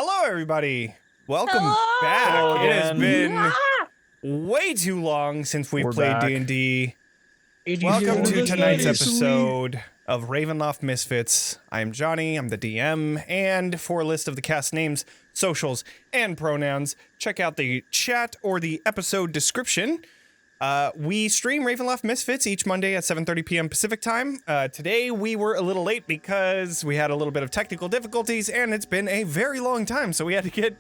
Hello, everybody. Welcome back. Hello It has again. been way too long since we've We're played back. D&D. Welcome to tonight's episode of Ravenloft Misfits. I am Jonny, I'm the DM, and for a list of the cast names, socials, and pronouns, check out the chat or the episode description. We stream Ravenloft Misfits each Monday at 7:30 p.m. Pacific time. Today we were a little late because we had a little bit of technical difficulties, and it's been a very long time, so we had to get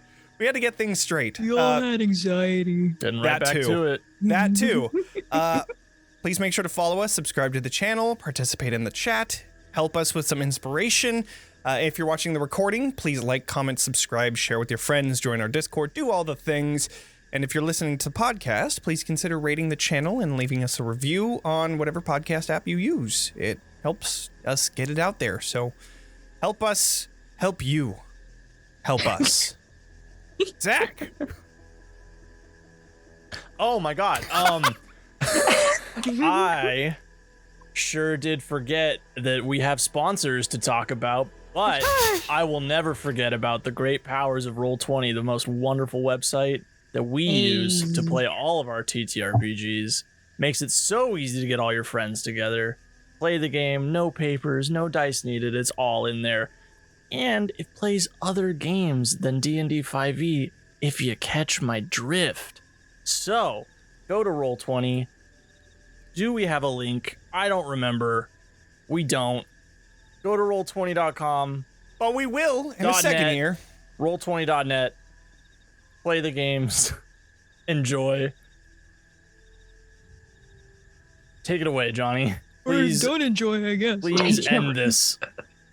things straight. We all had anxiety. Getting right that back too. to it. That too. Please make sure to follow us, subscribe to the channel, participate in the chat, help us with some inspiration. If you're watching the recording, please like, comment, subscribe, share with your friends, join our Discord, do all the things. And if you're listening to the podcast, please consider rating the channel and leaving us a review on whatever podcast app you use. It helps us get it out there. So help us, help you, help us. Zack. Oh my god. I sure did forget that we have sponsors to talk about, but I will never forget about the great powers of Roll20, the most wonderful website that we use to play all of our TTRPGs. Makes it so easy to get all your friends together. Play the game, no papers, no dice needed, it's all in there. And it plays other games than D&D 5e, if you catch my drift. So, go to Roll20. Do we have a link? I don't remember. We don't. Go to roll20.com. But we will in a second .net. here. Roll20.net. Play the games. Enjoy. Take it away, Jonny. Please, Or don't enjoy, I guess. please end this.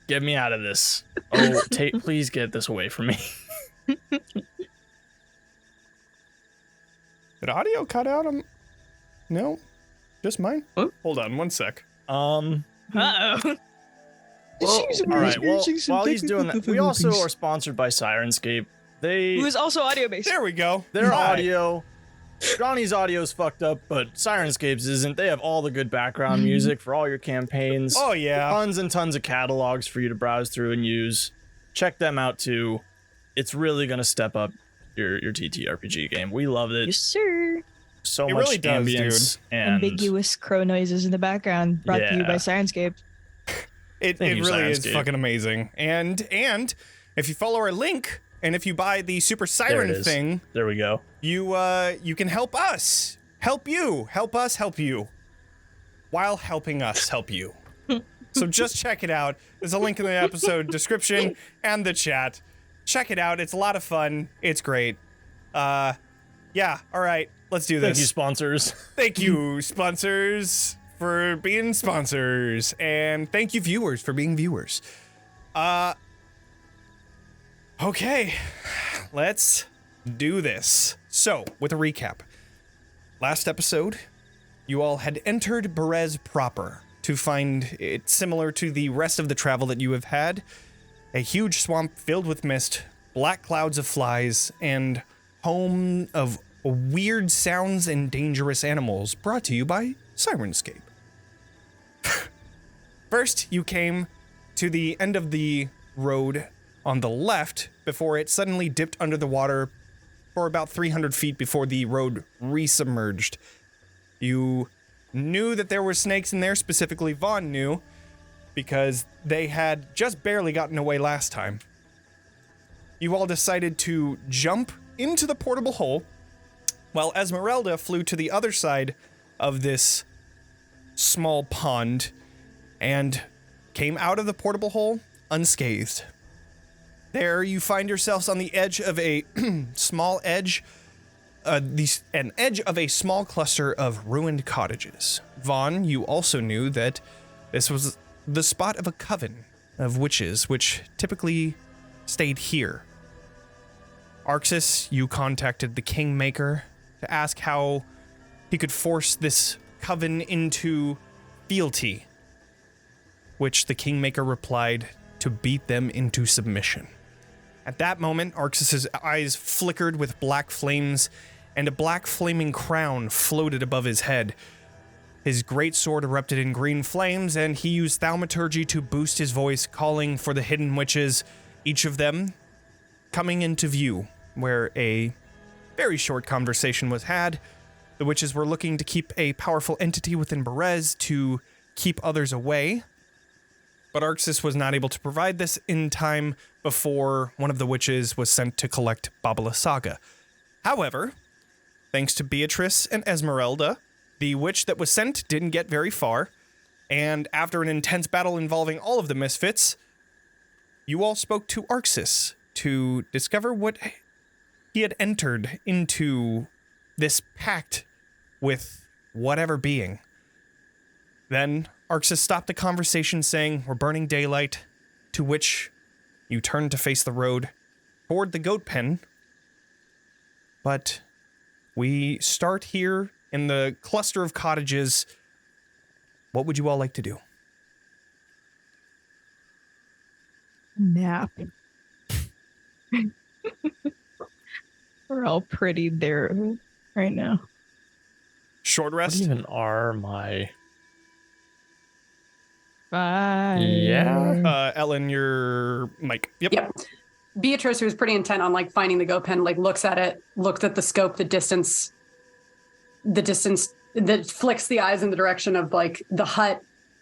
Get me out of this. Oh, please get this away from me. Did audio cut out? No? Just mine? What? Hold on one sec. Uh-oh. All right, well, while he's doing that, we also are sponsored by Sirenscape. Who is also audio-based. There we go. Their Hi. audio, Johnny's audio's fucked up, but Sirenscape's isn't. They have all the good background music for all your campaigns. Oh, yeah. Tons and tons of catalogs for you to browse through and use. Check them out too. It's really gonna step up your TTRPG game. We love it. Yes, sir. So It much really does, ambience dude. and Ambiguous crow noises in the background, brought to you Yeah. by Sirenscape. It Thank you, really is Sirenscape. fucking amazing. And if you follow our link, and if you buy the Super there Siren it is. thing, There we go. you can help us. Help you. Help us help you. While helping us help you. So just check it out. There's a link in the episode description and the chat. Check it out. It's a lot of fun. It's great. Yeah, all right. Let's do Thank this. you, sponsors. Thank you, sponsors, for being sponsors. And thank you, viewers, for being viewers. Okay, let's do this. So, with a recap. Last episode, you all had entered Berez proper to find it similar to the rest of the travel that you have had. A huge swamp filled with mist, black clouds of flies, and home of weird sounds and dangerous animals, brought to you by Sirenscape. First, you came to the end of the road on the left before it suddenly dipped under the water for about 300 feet before the road resubmerged. You knew that there were snakes in there, specifically Vaughn knew, because they had just barely gotten away last time. You all decided to jump into the portable hole, while Esmeralda flew to the other side of this small pond and came out of the portable hole unscathed. There you find yourselves on the edge of a small edge, an edge of a small cluster of ruined cottages. Vaughn, you also knew that this was the spot of a coven of witches, which typically stayed here. Arxes, you contacted the Kingmaker to ask how he could force this coven into fealty, which the Kingmaker replied to beat them into submission. At that moment, Arxes' eyes flickered with black flames, and a black flaming crown floated above his head. His great sword erupted in green flames, and he used thaumaturgy to boost his voice, calling for the hidden witches, each of them coming into view, where a very short conversation was had. The witches were looking to keep a powerful entity within Berez to keep others away, but Arxes was not able to provide this in time before one of the witches was sent to collect Baba Lysaga. However, thanks to Beatrice and Esmeralda, the witch that was sent didn't get very far, and after an intense battle involving all of the misfits, you all spoke to Arxes to discover what he had entered into this pact with whatever being. Then Arxes stopped the conversation saying, "We're burning daylight," to which you turned to face the road toward the goat pen. But we start here in the cluster of cottages. What would you all like to do? Nap. We're all pretty there right now. Short What rest? even are my... Bye. Yeah. Ellen, your mic. Yep. Beatrice, who's pretty intent on like finding the goat pen, like looks at it, looks at the scope, the distance that flicks the eyes in the direction of like the hut.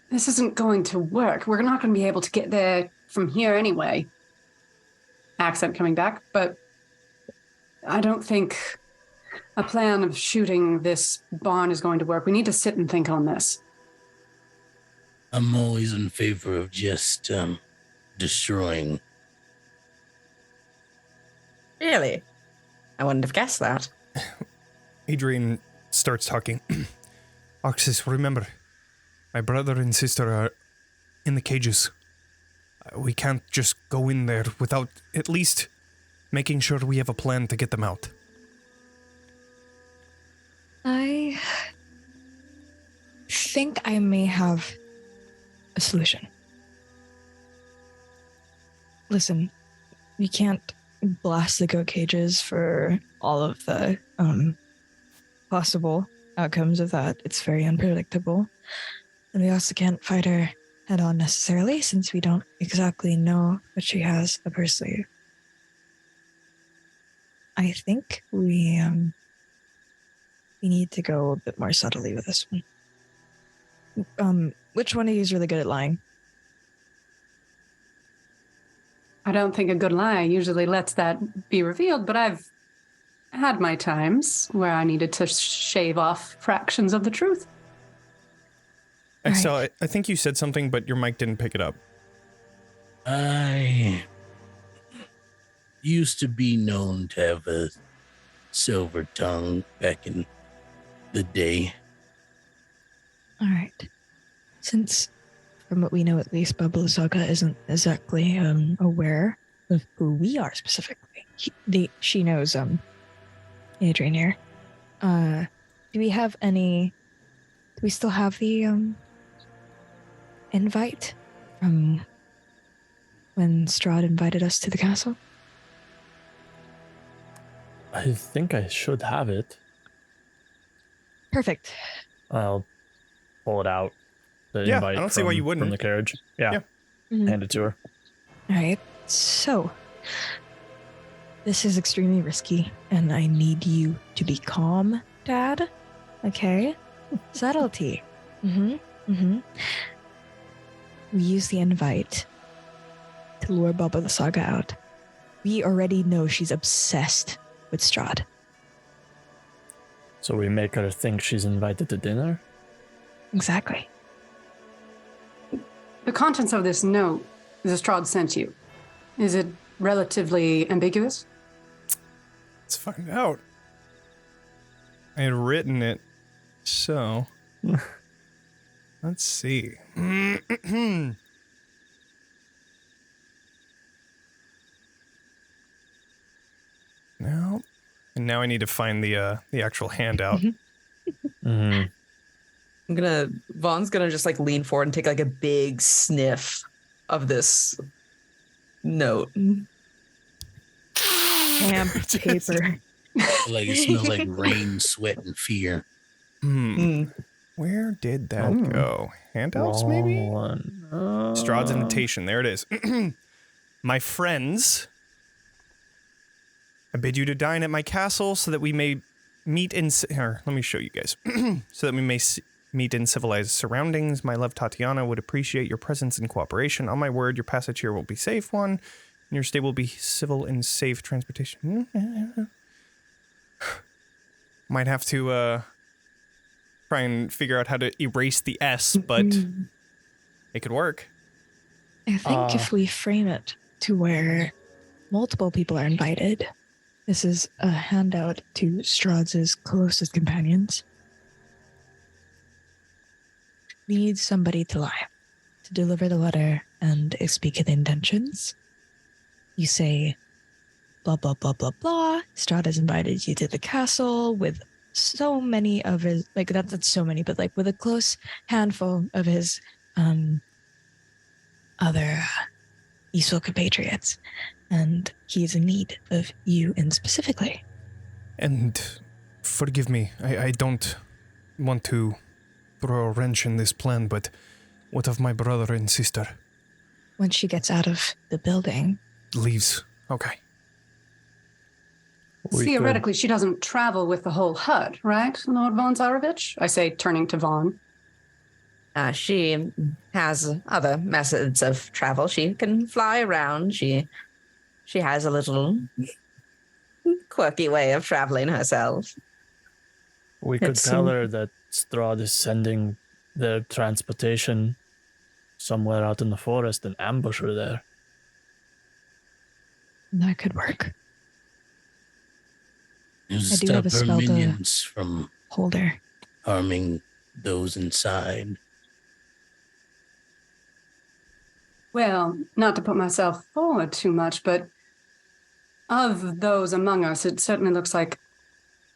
This isn't going to work. We're not going to be able to get there from here anyway. Accent coming back, but I don't think a plan of shooting this barn is going to work. We need to sit and think on this. I'm always in favor of just destroying. Really? I wouldn't have guessed that. Adrian starts talking. Arxes, remember, my brother and sister are in the cages. We can't just go in there without at least making sure we have a plan to get them out. I think I may have a solution. Listen, we can't blast the goat cages for all of the possible outcomes of that. It's very unpredictable. And we also can't fight her head on necessarily, since we don't exactly know what she has up her sleeve. I think we need to go a bit more subtly with this one. Which one of you is really good at lying? I don't think a good lie usually lets that be revealed, but I've had my times where I needed to shave off fractions of the truth. Extell, I think you said something, but your mic didn't pick it up. I used to be known to have a silver tongue back in the day. All right. Since, from what we know at least, Baba Lysaga isn't exactly aware of who we are specifically. She knows Adrian here. Do we still have the invite from when Strahd invited us to the castle? I think I should have it. Perfect. I'll pull it out. The Yeah, invite I don't see why you wouldn't. From the carriage. Yeah. Mhm. Hand it to her. All right. So, this is extremely risky, and I need you to be calm, Dad. Okay? Subtlety. We use the invite to lure Baba Lysaga out. We already know she's obsessed with Strahd. So we make her think she's invited to dinner? Exactly. The contents of this note the Strahd sent you, is it relatively ambiguous? Let's find out. I had written it, so let's see. Now, and now I need to find the actual handout. Mm-hmm. Vaughn's gonna just like lean forward and take like a big sniff of this note. Damn paper. Like it smells like rain, sweat, and fear. Where did that go? Handouts, maybe? One. Strahd's invitation. There it is. My friends, I bid you to dine at my castle so that we may meet in... Here, let me show you guys. So that we may meet in civilized surroundings. My love, Tatiana, would appreciate your presence and cooperation. On my word, your passage here will be safe one. And your stay will be civil and safe transportation. Might have to try and figure out how to erase the S, but it could work. I think if we frame it to where multiple people are invited, this is a handout to Strahd's closest companions. We need somebody to lie, to deliver the letter and speak the intentions. You say, blah, blah, blah, blah, blah. Strahd has invited you to the castle with so many of his, like, not so many, but like with a close handful of his other Eastwell compatriots. And he's in need of you in specifically. And forgive me, I don't want to throw a wrench in this plan, but what of my brother and sister? Once she gets out of the building. Leaves. Okay. Theoretically, she doesn't travel with the whole hut, right, Lord Von Zarovich? I say, turning to Vaughn. She has other methods of travel. She can fly around. She has a little quirky way of traveling herself. We could tell her that Strahd is sending the transportation somewhere out in the forest and ambush her there. That could work. You I do have a stop her spell to minions from hold her. harming those inside. Well, not to put myself forward too much, but of those among us, it certainly looks like,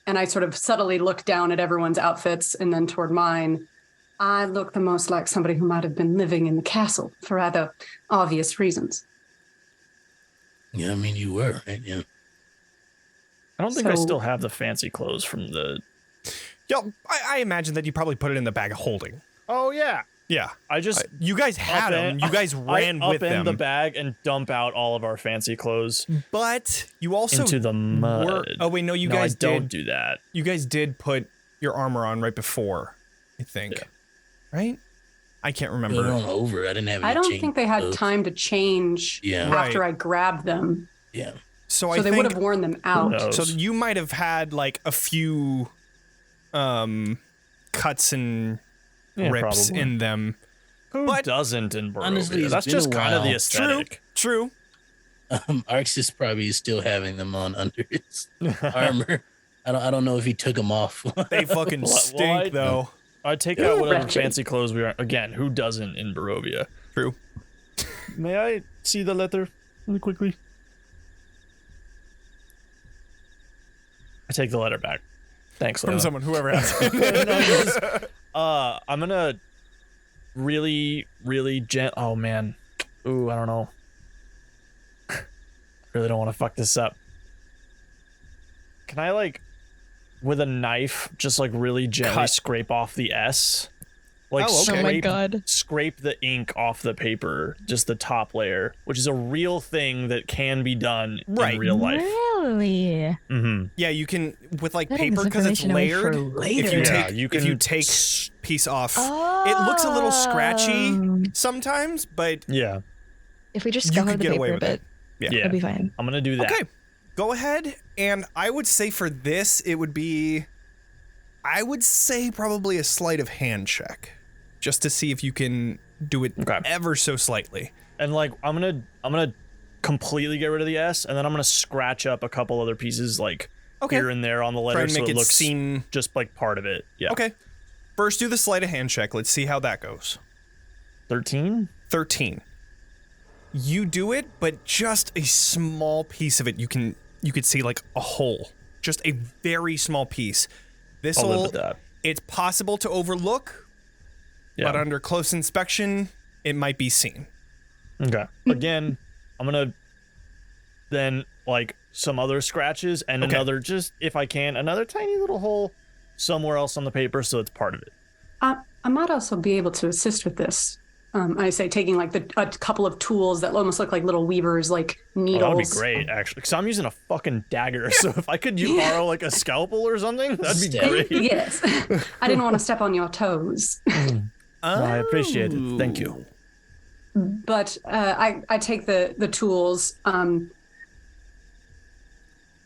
and I sort of subtly look down at everyone's outfits and then toward mine, I look the most like somebody who might have been living in the castle for rather obvious reasons. Yeah, I mean, you were, right? Yeah. I don't think I So- still have the fancy clothes from the... Yeah, I imagine that you probably put it in the bag of holding. Oh, yeah. Yeah. I just... You guys had them. You guys ran with them. I upend the bag and dump out all of our fancy clothes But you also into the mud. oh wait, no, you No, guys I don't did. do that. You guys did put your armor on right before, I think. Yeah. Right? I can't Put it remember. on over. I didn't have any I don't change think they had clothes. time to change Yeah. after Right. I grabbed them. Yeah. So So I they think would have worn them out. knows? so you might have had like a few cuts and Yeah, rips probably. in them. Who But- doesn't in Barovia? Honestly, it's That's been just a kind of the while. aesthetic. True. Arxes probably is still having them on under his armor. I don't know if he took them off. They fucking Well, stink I- though. I take out whatever Wretched. fancy clothes we are. Again, who doesn't in Barovia? True. May I see the letter really quickly? I take the letter back. Thanks, From Leilyn. someone, whoever has it. I'm gonna really oh man. Ooh, I don't know. Really don't want to fuck this up. Can I like with a knife just like really gently Cut. scrape off the S? Like Oh, okay. Oh my scrape, god. scrape the ink off the paper, just the top layer, which is a real thing that can be done Right. in real life. Really? Mm-hmm. Yeah, you can with like Putting paper this because it's information away layered. for later. If you Yeah, take you if you can take piece off, it looks a little scratchy Oh. sometimes, but Yeah. If we just you scour could the get paper away a with bit, it. Yeah. Yeah. it'll be fine. I'm gonna do that. Okay, go ahead. And I would say for this, it would be, I would say probably a sleight of hand check, just to see if you can do it Okay. ever so slightly. And like I'm gonna completely get rid of the S, and then I'm gonna scratch up a couple other pieces like Okay. here and there on the letter, Try and so make it it looks seem just like part of it. Yeah. okay. First, do the sleight of hand check. Let's see how that goes. 13. 13. You do it, but just a small piece of it. You could see like a hole, just a very small piece. This I'll live will. with that. It's possible to overlook, Yeah. but under close inspection, it might be seen. Okay. Again, I'm gonna then like some other scratches and Okay. another, just if I can, another tiny little hole somewhere else on the paper so it's part of it. I might also be able to assist with this. I say taking like a couple of tools that almost look like little weavers, like needles. Oh, that would be great, actually. Because I'm using a fucking dagger. So if I could borrow like a scalpel or something, that'd be great. Yes. I didn't want to step on your toes. I appreciate it. Thank you. But I take the tools.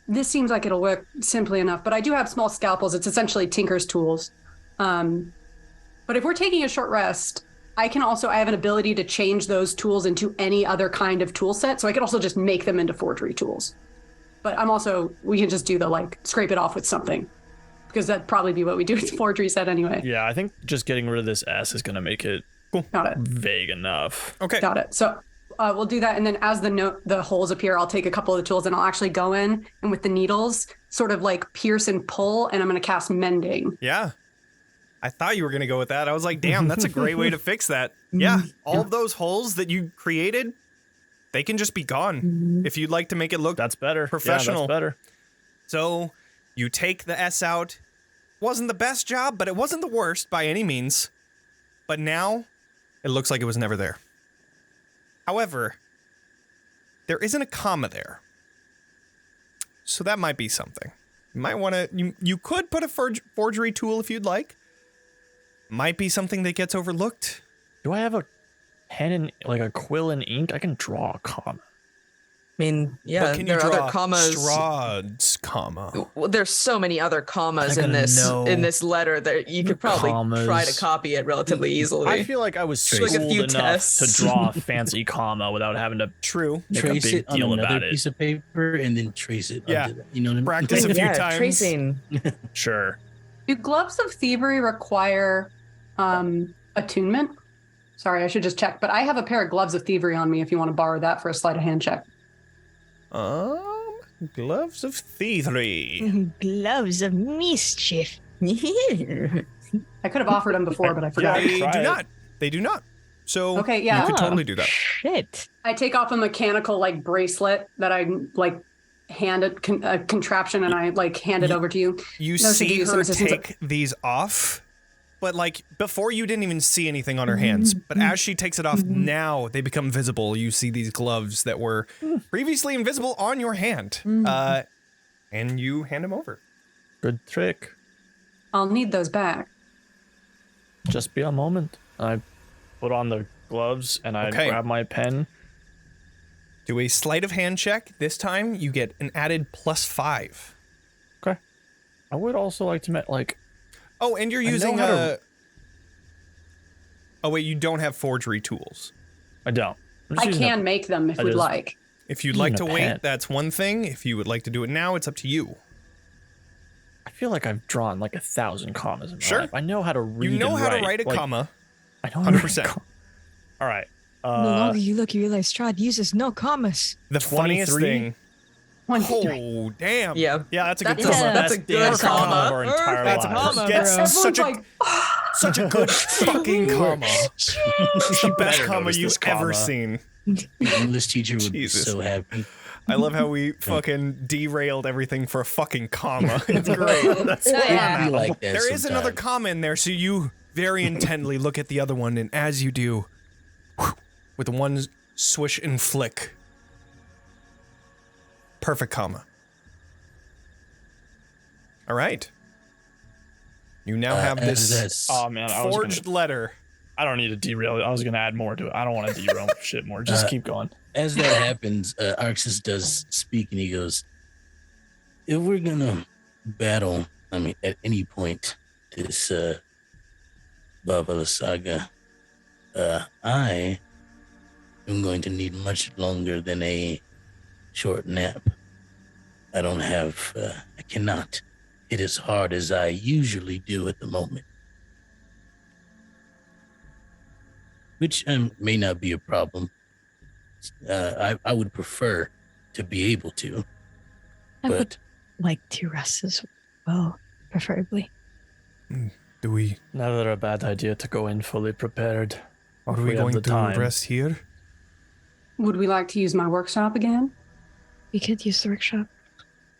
This seems like it'll work simply enough, but I do have small scalpels. It's essentially tinker's tools. But if we're taking a short rest, I have an ability to change those tools into any other kind of tool set. So I could also just make them into forgery tools. But we can just do the scrape it off with something, because that'd probably be what we do with the forgery set anyway. Yeah, I think just getting rid of this S is going to make it Got it. vague enough. Okay. Got it. So we'll do that. And then as the holes appear, I'll take a couple of the tools and I'll actually go in and with the needles sort of like pierce and pull, and I'm going to cast mending. Yeah. I thought you were going to go with that. I was like, damn, that's a great way to fix that. Yeah. All of those holes that you created, they can just be gone. If you'd like to make it look That's better. professional. Yeah, that's better. So you take the S out. Wasn't the best job, but it wasn't the worst by any means. But now it looks like it was never there. However, there isn't a comma there. So that might be something. You might want to, you could put a forgery tool if you'd like. Might be something that gets overlooked. Do I have a pen and like a quill and ink? I can draw a comma. I mean, yeah, But can you there are draw other commas. Strahd's comma? Well, there's so many other commas I in gotta this know letter that you could probably commas. try to copy it relatively easily. I feel like I was Like a schooled few enough tests. to draw a fancy comma without having to True. make Trace a big it on deal another about it. piece of paper and then trace it. Yeah. Under that. You know what I mean? Practice a few yeah, times. tracing. Sure. Do gloves of thievery require attunement? Sorry, I should just check. But I have a pair of gloves of thievery on me if you want to borrow that for a sleight of hand check. Gloves of thievery. Gloves of mischief. I could have offered them before, but I forgot. They Try do it. not. They do not. So Okay, yeah. you could totally do that. Shit. I take off a mechanical bracelet that I handed a contraption, and I hand it over to you. You No, so see give you some her assistance. take these off, but before you didn't even see anything on her hands. But as she takes it off, now they become visible. You see these gloves that were previously invisible on your hand, and you hand them over. Good trick. I'll need those back. Just be a moment. I put on the gloves and I Okay. grab my pen. Do a sleight of hand check. This time you get an added +5. Okay. I would also like to Oh, and you're know using how to- Oh wait, you don't have forgery tools. I don't. I'm just I using can make them if I we'd just- like. If you'd like to Using a wait, pen. that's one thing. If you would like to do it now, it's up to you. I feel like I've drawn 1,000 commas in my Sure. life. I know how to read You know and how to write a comma. I know how to 100%. write a comma. All right. The longer you look, you realize Strahd uses no commas. The funniest 23? thing. Oh, damn. Yeah. Yeah, that's a good That's comma. that's a Best good damn comma of comma. our entire That's a lives. comma, Gets bro. such a Everyone's such a good fucking comma. The best better comma notice you've this ever comma. seen. The English teacher would Jesus. be so happy. I love how we fucking derailed everything for a fucking comma. It's great. It'd be like that There is another sometimes. comma in there, so you very intently look at the other one, and as you do, with one swish and flick, perfect comma. All right. You now have this That's- Oh man, forged letter. I don't need to derail it. I was gonna add more to it. I don't want to derail shit more. Just keep going. As that happens, Arxes does speak and he goes, if we're gonna battle, at any point, this Baba Lysaga, I am going to need much longer than a short nap. I don't have, I cannot hit as hard as I usually do at the moment. Which may not be a problem. I would prefer to be able to, I but would like to rest as well, preferably. Do we? Never a bad idea to go in fully prepared. Are If we we have going the to time. rest here? Would we like to use my workshop again? We could use the workshop.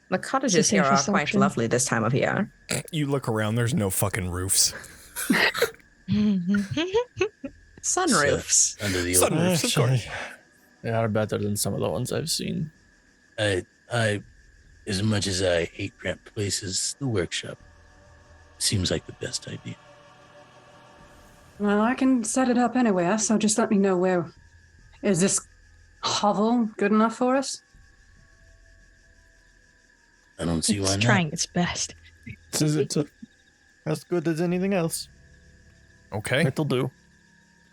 The cottages It's the here are safest quite option. lovely this time of year. You look around. There's no fucking roofs. Sunroofs. Under the Sunroofs, of course. They are better than some of the ones I've seen. I, as much as I hate cramped places, the workshop seems like the best idea. Well, I can set it up anywhere, so just let me know where. Is this hovel good enough for us? I don't see why It's not. trying its best. It's as good as anything else. Okay. It'll do.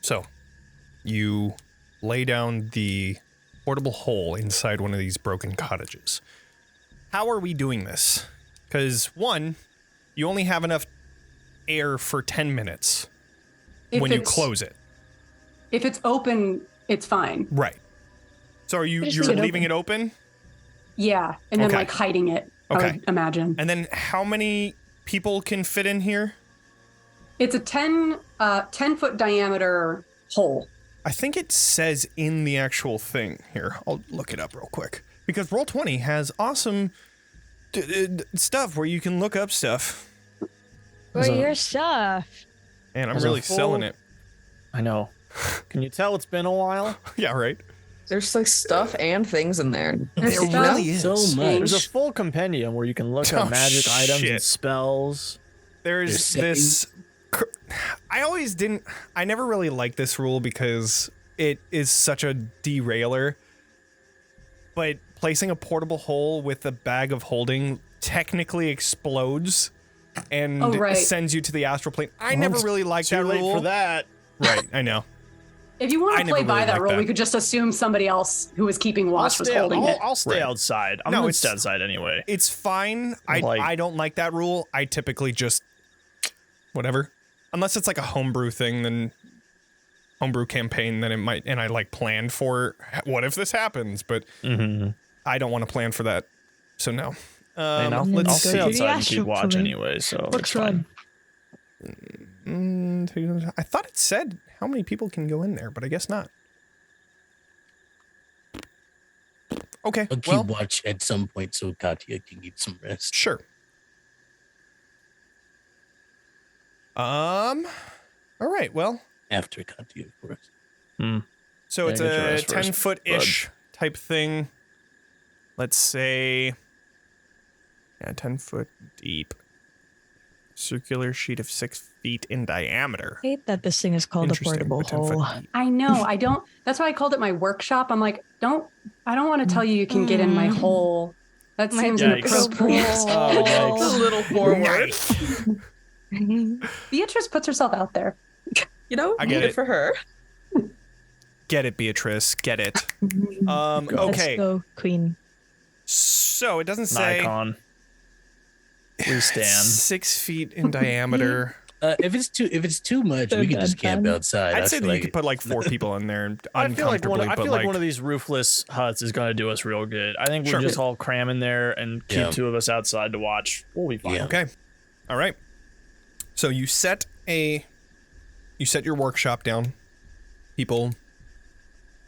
So, you lay down the portable hole inside one of these broken cottages. How are we doing this? Because, one, you only have enough air for 10 minutes when you close it. If it's open, it's fine. Right. So you're Just leave it leaving it open? Yeah, and then Okay. like hiding it, I Okay. would imagine. And then how many people can fit in here? It's a 10-foot diameter hole. I think it says in the actual thing. Here, I'll look it up real quick. Because Roll20 has awesome stuff where you can look up stuff. For your stuff. And I'm There's a really full- selling it. I know. Can you tell it's been a while? Yeah, right? There's like stuff and things in there. There's There stuff. really is. So much. There's a full compendium where you can look Oh, up magic items shit. and spells. There's this. I never really liked this rule because it is such a derailer. But placing a portable hole with a bag of holding technically explodes and Oh, right. sends you to the astral plane. I never really liked Too that late rule. for that. Right, I know. If you want I to never play by really that liked rule, that. we could just assume somebody else who was keeping watch was holding it. I'll stay Right. outside. I'm No, gonna it's- stay outside anyway. It's fine. Like- I don't like that rule. I typically just whatever. Unless it's like a homebrew thing, then homebrew campaign, then it might, and I like planned for what if this happens, but I don't want to plan for that. So no. And I'll let's stay see. outside and keep astral watch plane. anyway, so What's it's fine. I thought it said how many people can go in there, but I guess not. Okay, I'll keep well, watch at some point so Katya can get some rest. sure. All right, well, After Katya, of course. so Yeah, it's get your a rest first, 10-foot-ish type thing. Let's say, 10 foot deep. Circular sheet of 6 feet in diameter. I hate that this thing is called a Interesting, portable but 10 foot hole. deep. I know. I don't. That's why I called it my workshop. I'm like, I don't want to tell you you can get in my hole. That seems Yikes. inappropriate. Oh, yikes. A little forward. Beatrice puts herself out there. You know, I get good it. for her. Get it, Beatrice. Get it. Let's Okay. go, Queen. So it doesn't say Nikon. We stand. 6 feet in diameter. If it's too much, we can just camp outside. I'd I say feel that you like could put like 4 people in there I feel like uncomfortably, I but feel like like one of these roofless huts is going to do us real good. I think we Sure. just all cram in there and keep Yeah. 2 of us outside to watch. We'll be fine. Yeah. okay. All right. So you set your workshop down. People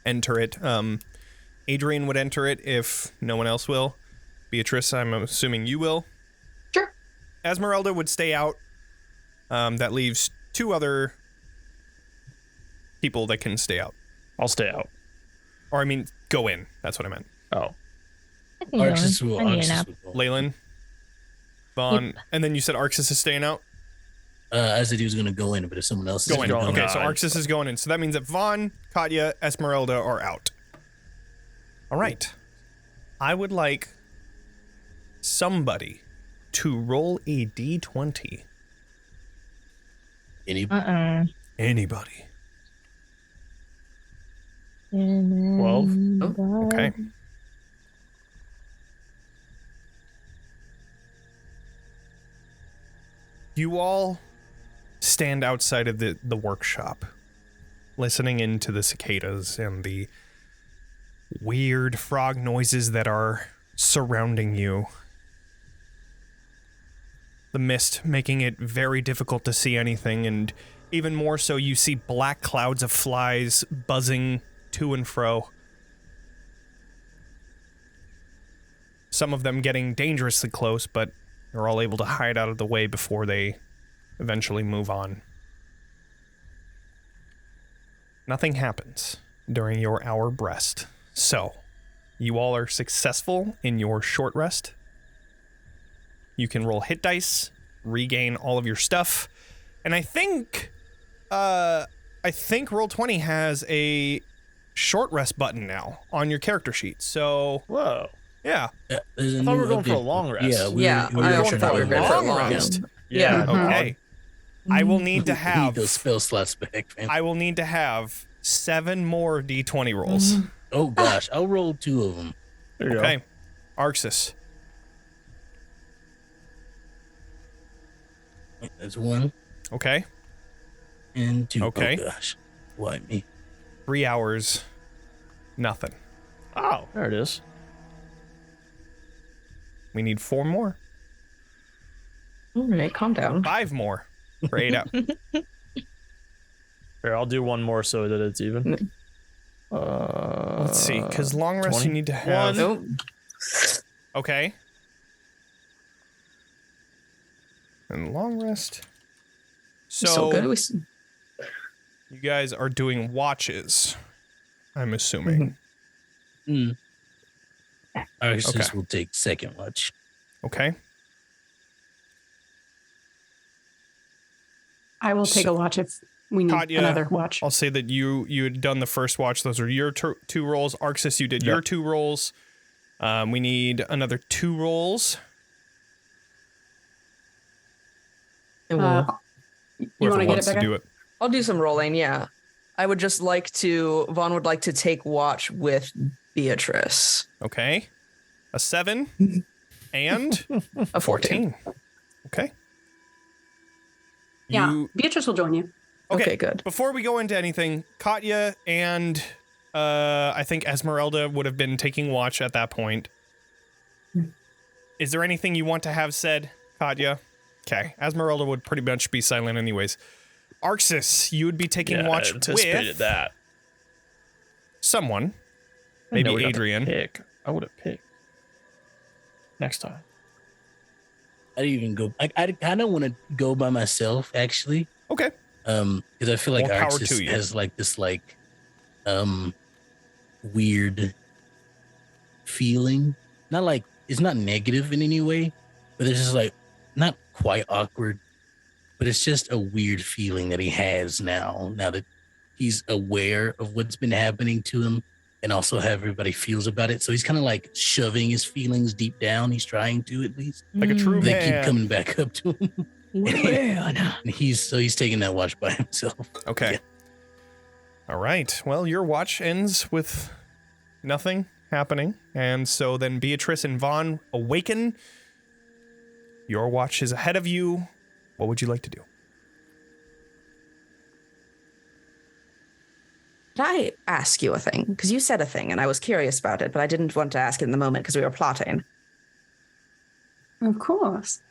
enter it. Adrian would enter it if no one else will. Beatrice, I'm assuming you will. Sure. Esmeralda would stay out. That leaves 2 other people that can stay out. I'll stay out. Or, I mean, go in. That's what I meant. Oh. I can go Arxes in. will. I need a Arxes nap. will go. Leilyn, Vaughn, and then you said Arxes is staying out? I said he was going to go in, but if someone else is Go in. going Okay, out. so Arxes is going in. So that means that Vaughn, Katya, Esmeralda are out. All right. I would like somebody to roll a d20. Any Anybody. 12. Okay. You all stand outside of the workshop, listening into the cicadas and the weird frog noises that are surrounding you. The mist making it very difficult to see anything, and even more so, you see black clouds of flies buzzing to and fro. Some of them getting dangerously close, but you're all able to hide out of the way before they eventually move on. Nothing happens during your hour rest. So, you all are successful in your short rest. You can roll hit dice, regain all of your stuff, and I think Roll20 has a short rest button now on your character sheet. So, Whoa. yeah. I I thought we were going for a long rest. Yeah, we I were also thought we were going for a long rest. Yeah. Okay. I will need to We need have those spell slots back, man. I will need to have 7 more d20 rolls. Oh gosh, I'll roll 2 of them. There you Okay. Arxes. That's 1 Okay. and 2. Okay. Oh gosh, why me? 3 hours. Nothing. go. Oh, there it is. We need 4 more. All right, calm down. 5 more. For 8 hours. Here, I'll do one more so that it's even. Let's see. Because long rest 20. you need to have. Nope. Okay. And long rest. So good. You guys are doing watches, I'm assuming. Arxes Okay. will take second watch. Okay. I will take a watch if we need Katya, another watch. I'll say that you had done the first watch. Those are your 2 rolls. Arxes, you did your 2 rolls. We need another 2 rolls. You want Whoever to get wants it to back? do it. I'll do some rolling, yeah. I would just like to, Vaughn would like to take watch with Beatrice. Okay. A 7 and A 14. 14. Okay. Yeah, You, Beatrice will join you. Okay, good. Before we go into anything, Katya and I think Esmeralda would have been taking watch at that point. Is there anything you want to have said, Katya? Okay. Esmeralda would pretty much be silent anyways. Arxes, you would be taking watch I anticipated with that. someone. I didn't know Maybe we got to Adrian. Pick. I would have picked. Next time. I didn't even go. I kind of want to go by myself, actually. Okay. Because I feel like More power to Arxes you. has like this weird feeling. Not like it's not negative in any way, but it's just like not quite awkward, but it's just a weird feeling that he has now that he's aware of what's been happening to him and also how everybody feels about it. So he's kind of like shoving his feelings deep down. He's trying to, at least. Like a true They man. keep coming back up to him. And he's taking that watch by himself. Okay. Yeah. All right. Well, your watch ends with nothing happening. And so then Beatrice and Vaughn awaken. Your watch is ahead of you. What would you like to do? Did I ask you a thing? Because you said a thing and I was curious about it, but I didn't want to ask it in the moment because we were plotting. Of course.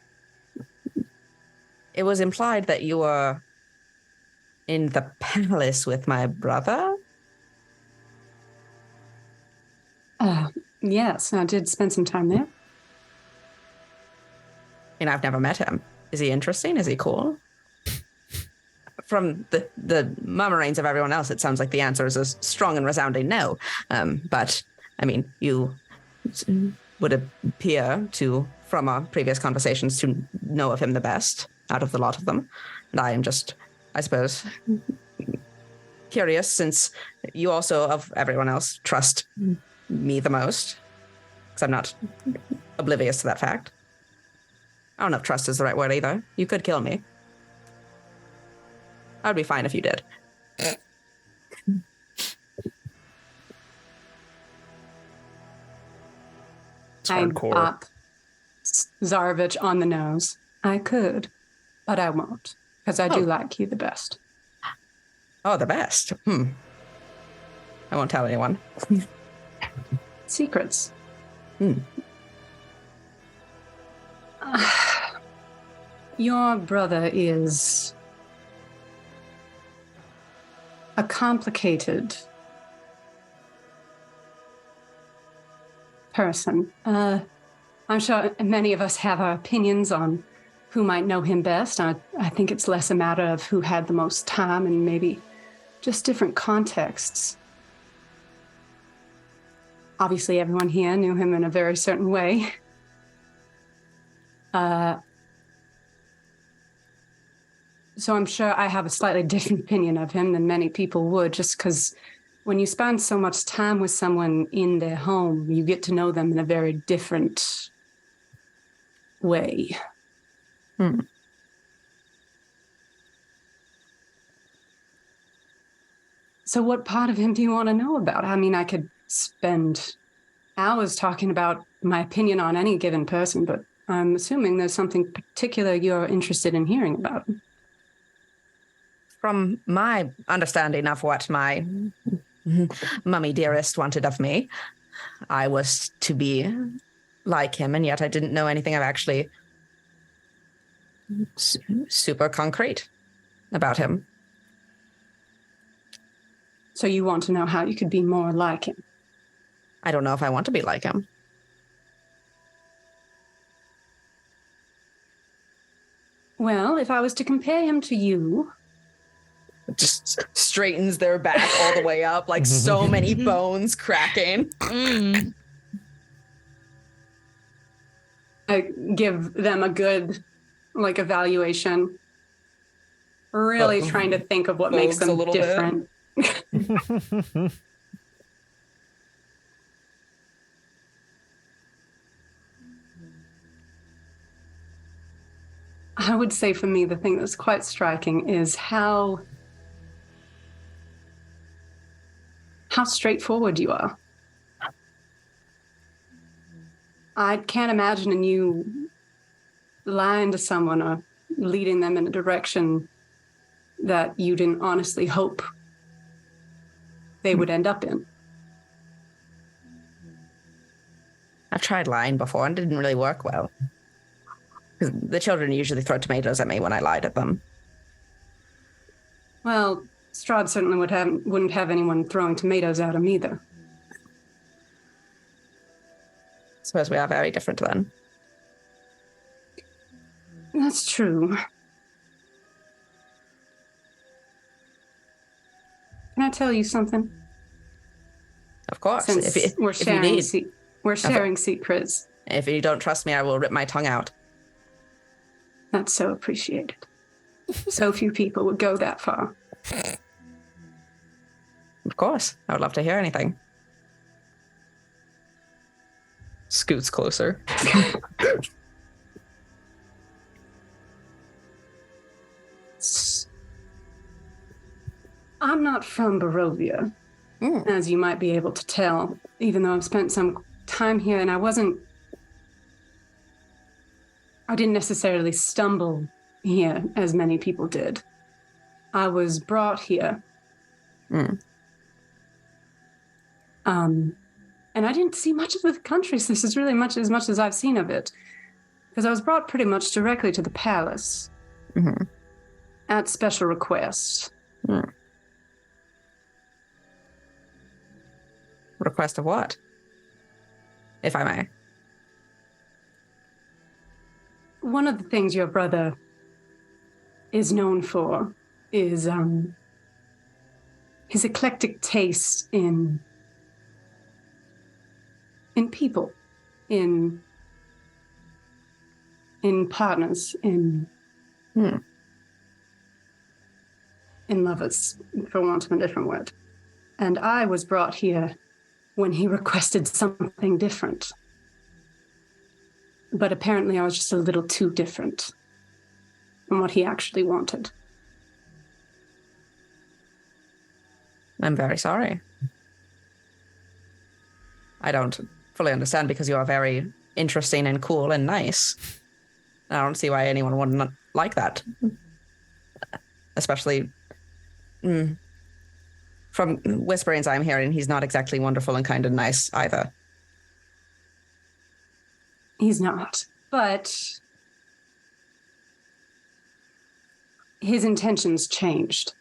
It was implied that you were in the palace with my brother. Yes, I did spend some time there. And I've never met him. Is he interesting? Is he cool? From the murmurings of everyone else, it sounds like the answer is a strong and resounding no. But, I mean, you would appear to, from our previous conversations, to know of him the best out of the lot of them. And I am just, I suppose, curious, since you also, of everyone else, trust me the most. Because I'm not oblivious to that fact. I don't know if trust is the right word either. You could kill me. I would be fine if you did. It's I hardcore. bop Zarovich on the nose. I could, but I won't, because I do like you the best. Oh, the best. I won't tell anyone. Secrets. Your brother is a complicated person. I'm sure many of us have our opinions on who might know him best. I think it's less a matter of who had the most time and maybe just different contexts. Obviously, everyone here knew him in a very certain way. So I'm sure I have a slightly different opinion of him than many people would, just because when you spend so much time with someone in their home, you get to know them in a very different way. So what part of him do you want to know about? I mean, I could spend hours talking about my opinion on any given person, but I'm assuming there's something particular you're interested in hearing about. From my understanding of what my mummy dearest wanted of me, I was to be like him, and yet I didn't know anything of actually super concrete about him. So you want to know how you could be more like him? I don't know if I want to be like him. Well, if I was to compare him to you... Just straightens their back all the way up, like so many bones cracking. I give them a good, evaluation. Really trying to think of what makes them different. I would say for me, the thing that's quite striking is how straightforward you are. I can't imagine you lying to someone or leading them in a direction that you didn't honestly hope they would end up in. I've tried lying before and it didn't really work well. The children usually throw tomatoes at me when I lied at them. Well, Strahd certainly wouldn't have anyone throwing tomatoes at him either. Suppose we are very different then. That's true. Can I tell you something? Of course. Since we're sharing secrets. If you don't trust me, I will rip my tongue out. That's so appreciated. So few people would go that far. Of course. I would love to hear anything. Scoots closer. I'm not from Barovia, as you might be able to tell, even though I've spent some time here, and I didn't necessarily stumble here as many people did. I was brought here. And I didn't see much of the country. So this is really as much as I've seen of it. Because I was brought pretty much directly to the palace. At special request. Request of what? If I may. One of the things your brother is known for is his eclectic taste in people, in partners, in lovers, for want of a different word. And I was brought here when he requested something different. But apparently I was just a little too different from what he actually wanted. I'm very sorry. I don't fully understand because you are very interesting and cool and nice. I don't see why anyone wouldn't like that. Especially from whisperings I'm hearing, he's not exactly wonderful and kind and nice either. He's not, but his intentions changed.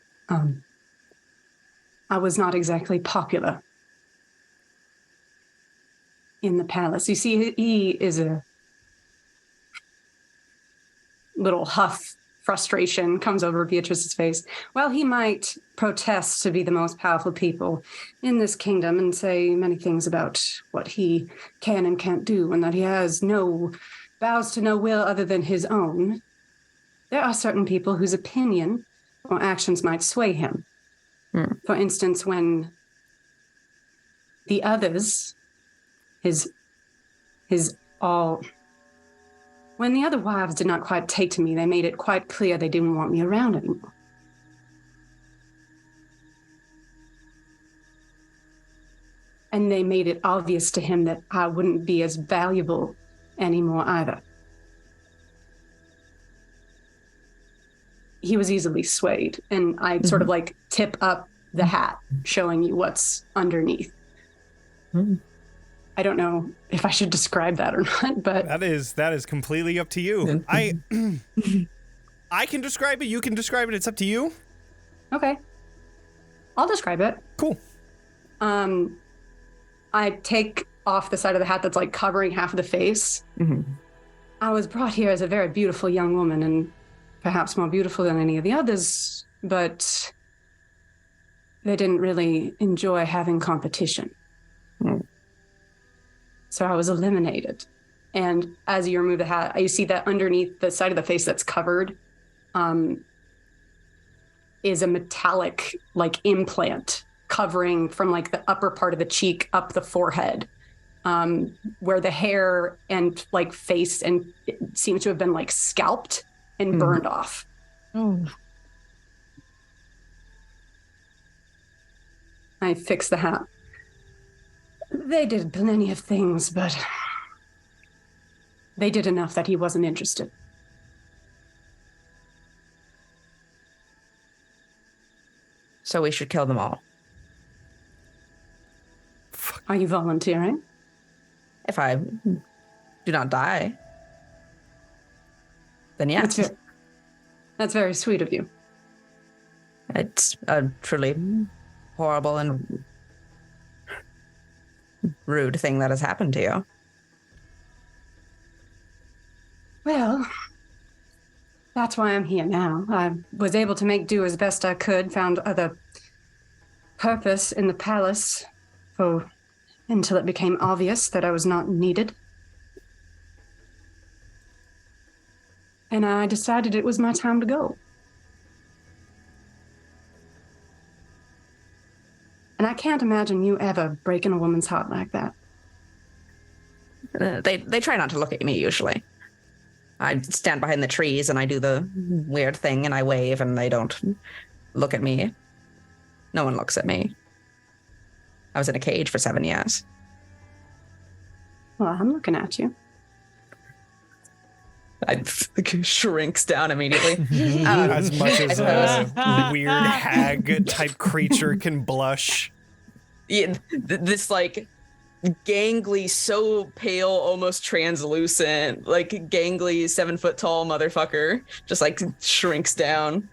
I was not exactly popular in the palace. You see, he is a little huff frustration comes over Beatrice's face. While he might protest to be the most powerful people in this kingdom and say many things about what he can and can't do and that he bows to no will other than his own, there are certain people whose opinion or actions might sway him. For instance, when the others, when the other wives did not quite take to me, they made it quite clear they didn't want me around anymore. And they made it obvious to him that I wouldn't be as valuable anymore either. He was easily swayed, and I sort of like tip up the hat, showing you what's underneath. I don't know if I should describe that or not, but that is completely up to you. I can describe it. You can describe it. It's up to you. Okay, I'll describe it. Cool. I take off the side of the hat that's like covering half of the face. I was brought here as a very beautiful young woman, and perhaps more beautiful than any of the others, but they didn't really enjoy having competition. So I was eliminated. And as you remove the hat, you see that underneath the side of the face that's covered is a metallic like implant covering from like the upper part of the cheek up the forehead, where the hair and like face and it seems to have been like scalped and burned off. I fix the hat. They did plenty of things, but they did enough that he wasn't interested. So we should kill them all. Are you volunteering? If I do not die, then yes. That's very sweet of you. It's a truly horrible and rude thing that has happened to you. Well, that's why I'm here now. I was able to make do as best I could, found other purpose in the palace until it became obvious that I was not needed. And I decided it was my time to go. And I can't imagine you ever breaking a woman's heart like that. They try not to look at me usually. I stand behind the trees and I do the weird thing and I wave and they don't look at me. No one looks at me. I was in a cage for 7 years. Well, I'm looking at you. I shrinks down immediately. As much as a weird hag type creature can blush. Yeah, this like gangly, so pale, almost translucent, like gangly 7 foot tall motherfucker just like shrinks down.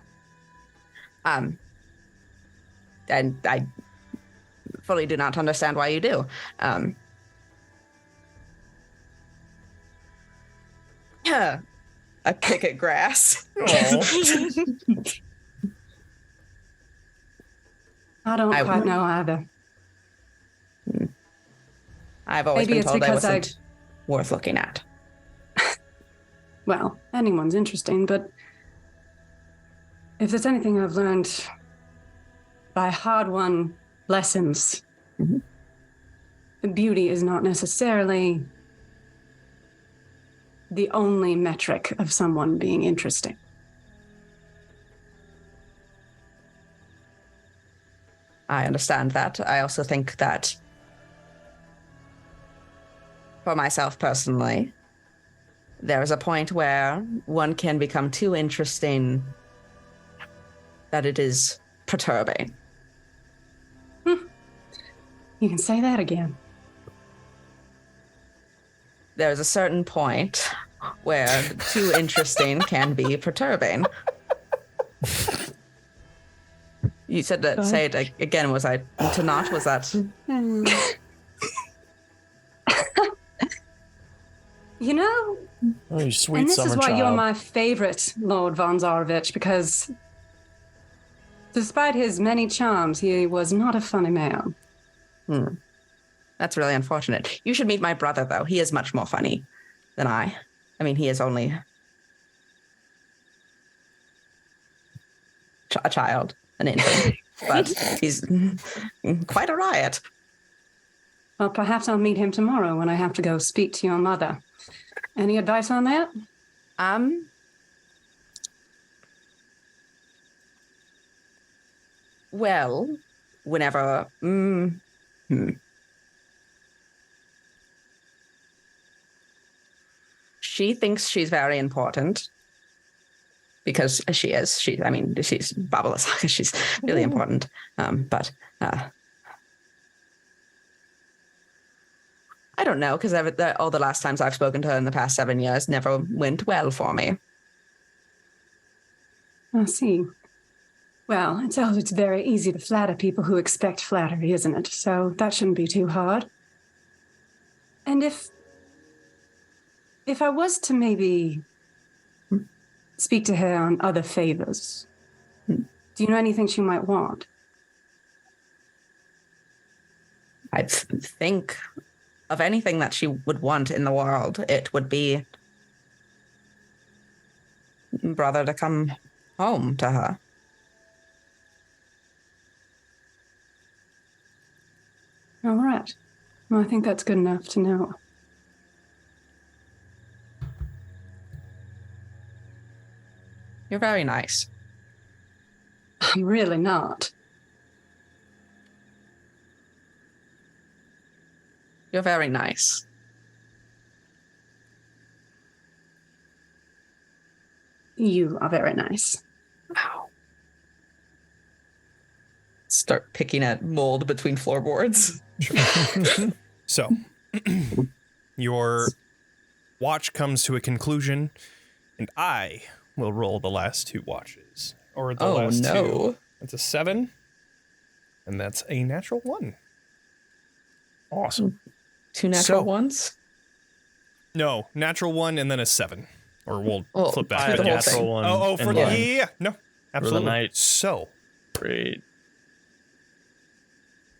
And I fully do not understand why you do. I pick at grass. I don't quite know either. I've always Maybe been it's told I because wasn't worth looking at. Well, anyone's interesting, but if there's anything I've learned by hard-won lessons, beauty is not necessarily the only metric of someone being interesting. I understand that. I also think that for myself personally, there is a point where one can become too interesting that it is perturbing. You can say that again. There's a certain point where too interesting can be perturbing. You said that, say it again, was I to not? Was that? You know, Oh, you sweet And this summer is why child. you're my favorite, Lord von Zarovich, because despite his many charms, he was not a funny man. That's really unfortunate. You should meet my brother, though. He is much more funny than I. I mean, he is only a child, an infant, but he's quite a riot. Well, perhaps I'll meet him tomorrow when I have to go speak to your mother. Any advice on that? Well, whenever she thinks she's very important because she is. She's Baba Lysaga. She's really important. But I don't know, because all the last times I've spoken to her in the past 7 years never went well for me. I see. Well, it's always very easy to flatter people who expect flattery, isn't it? So that shouldn't be too hard. And if I was to maybe speak to her on other favors, do you know anything she might want? I think of anything that she would want in the world, it would be brother to come home to her. All right. Well, I think that's good enough to know. You're very nice. I'm really not. You're very nice. You are very nice. Wow. Start picking at mold between floorboards. So, your watch comes to a conclusion, and I will roll the last two watches. Or the last two. That's a 7, and that's a natural 1. Awesome. 2 natural ones? No, natural 1 and then a 7. Or we'll flip I that. have a the whole natural thing. one. Oh, for and the one No, for absolutely. the night. So, Great.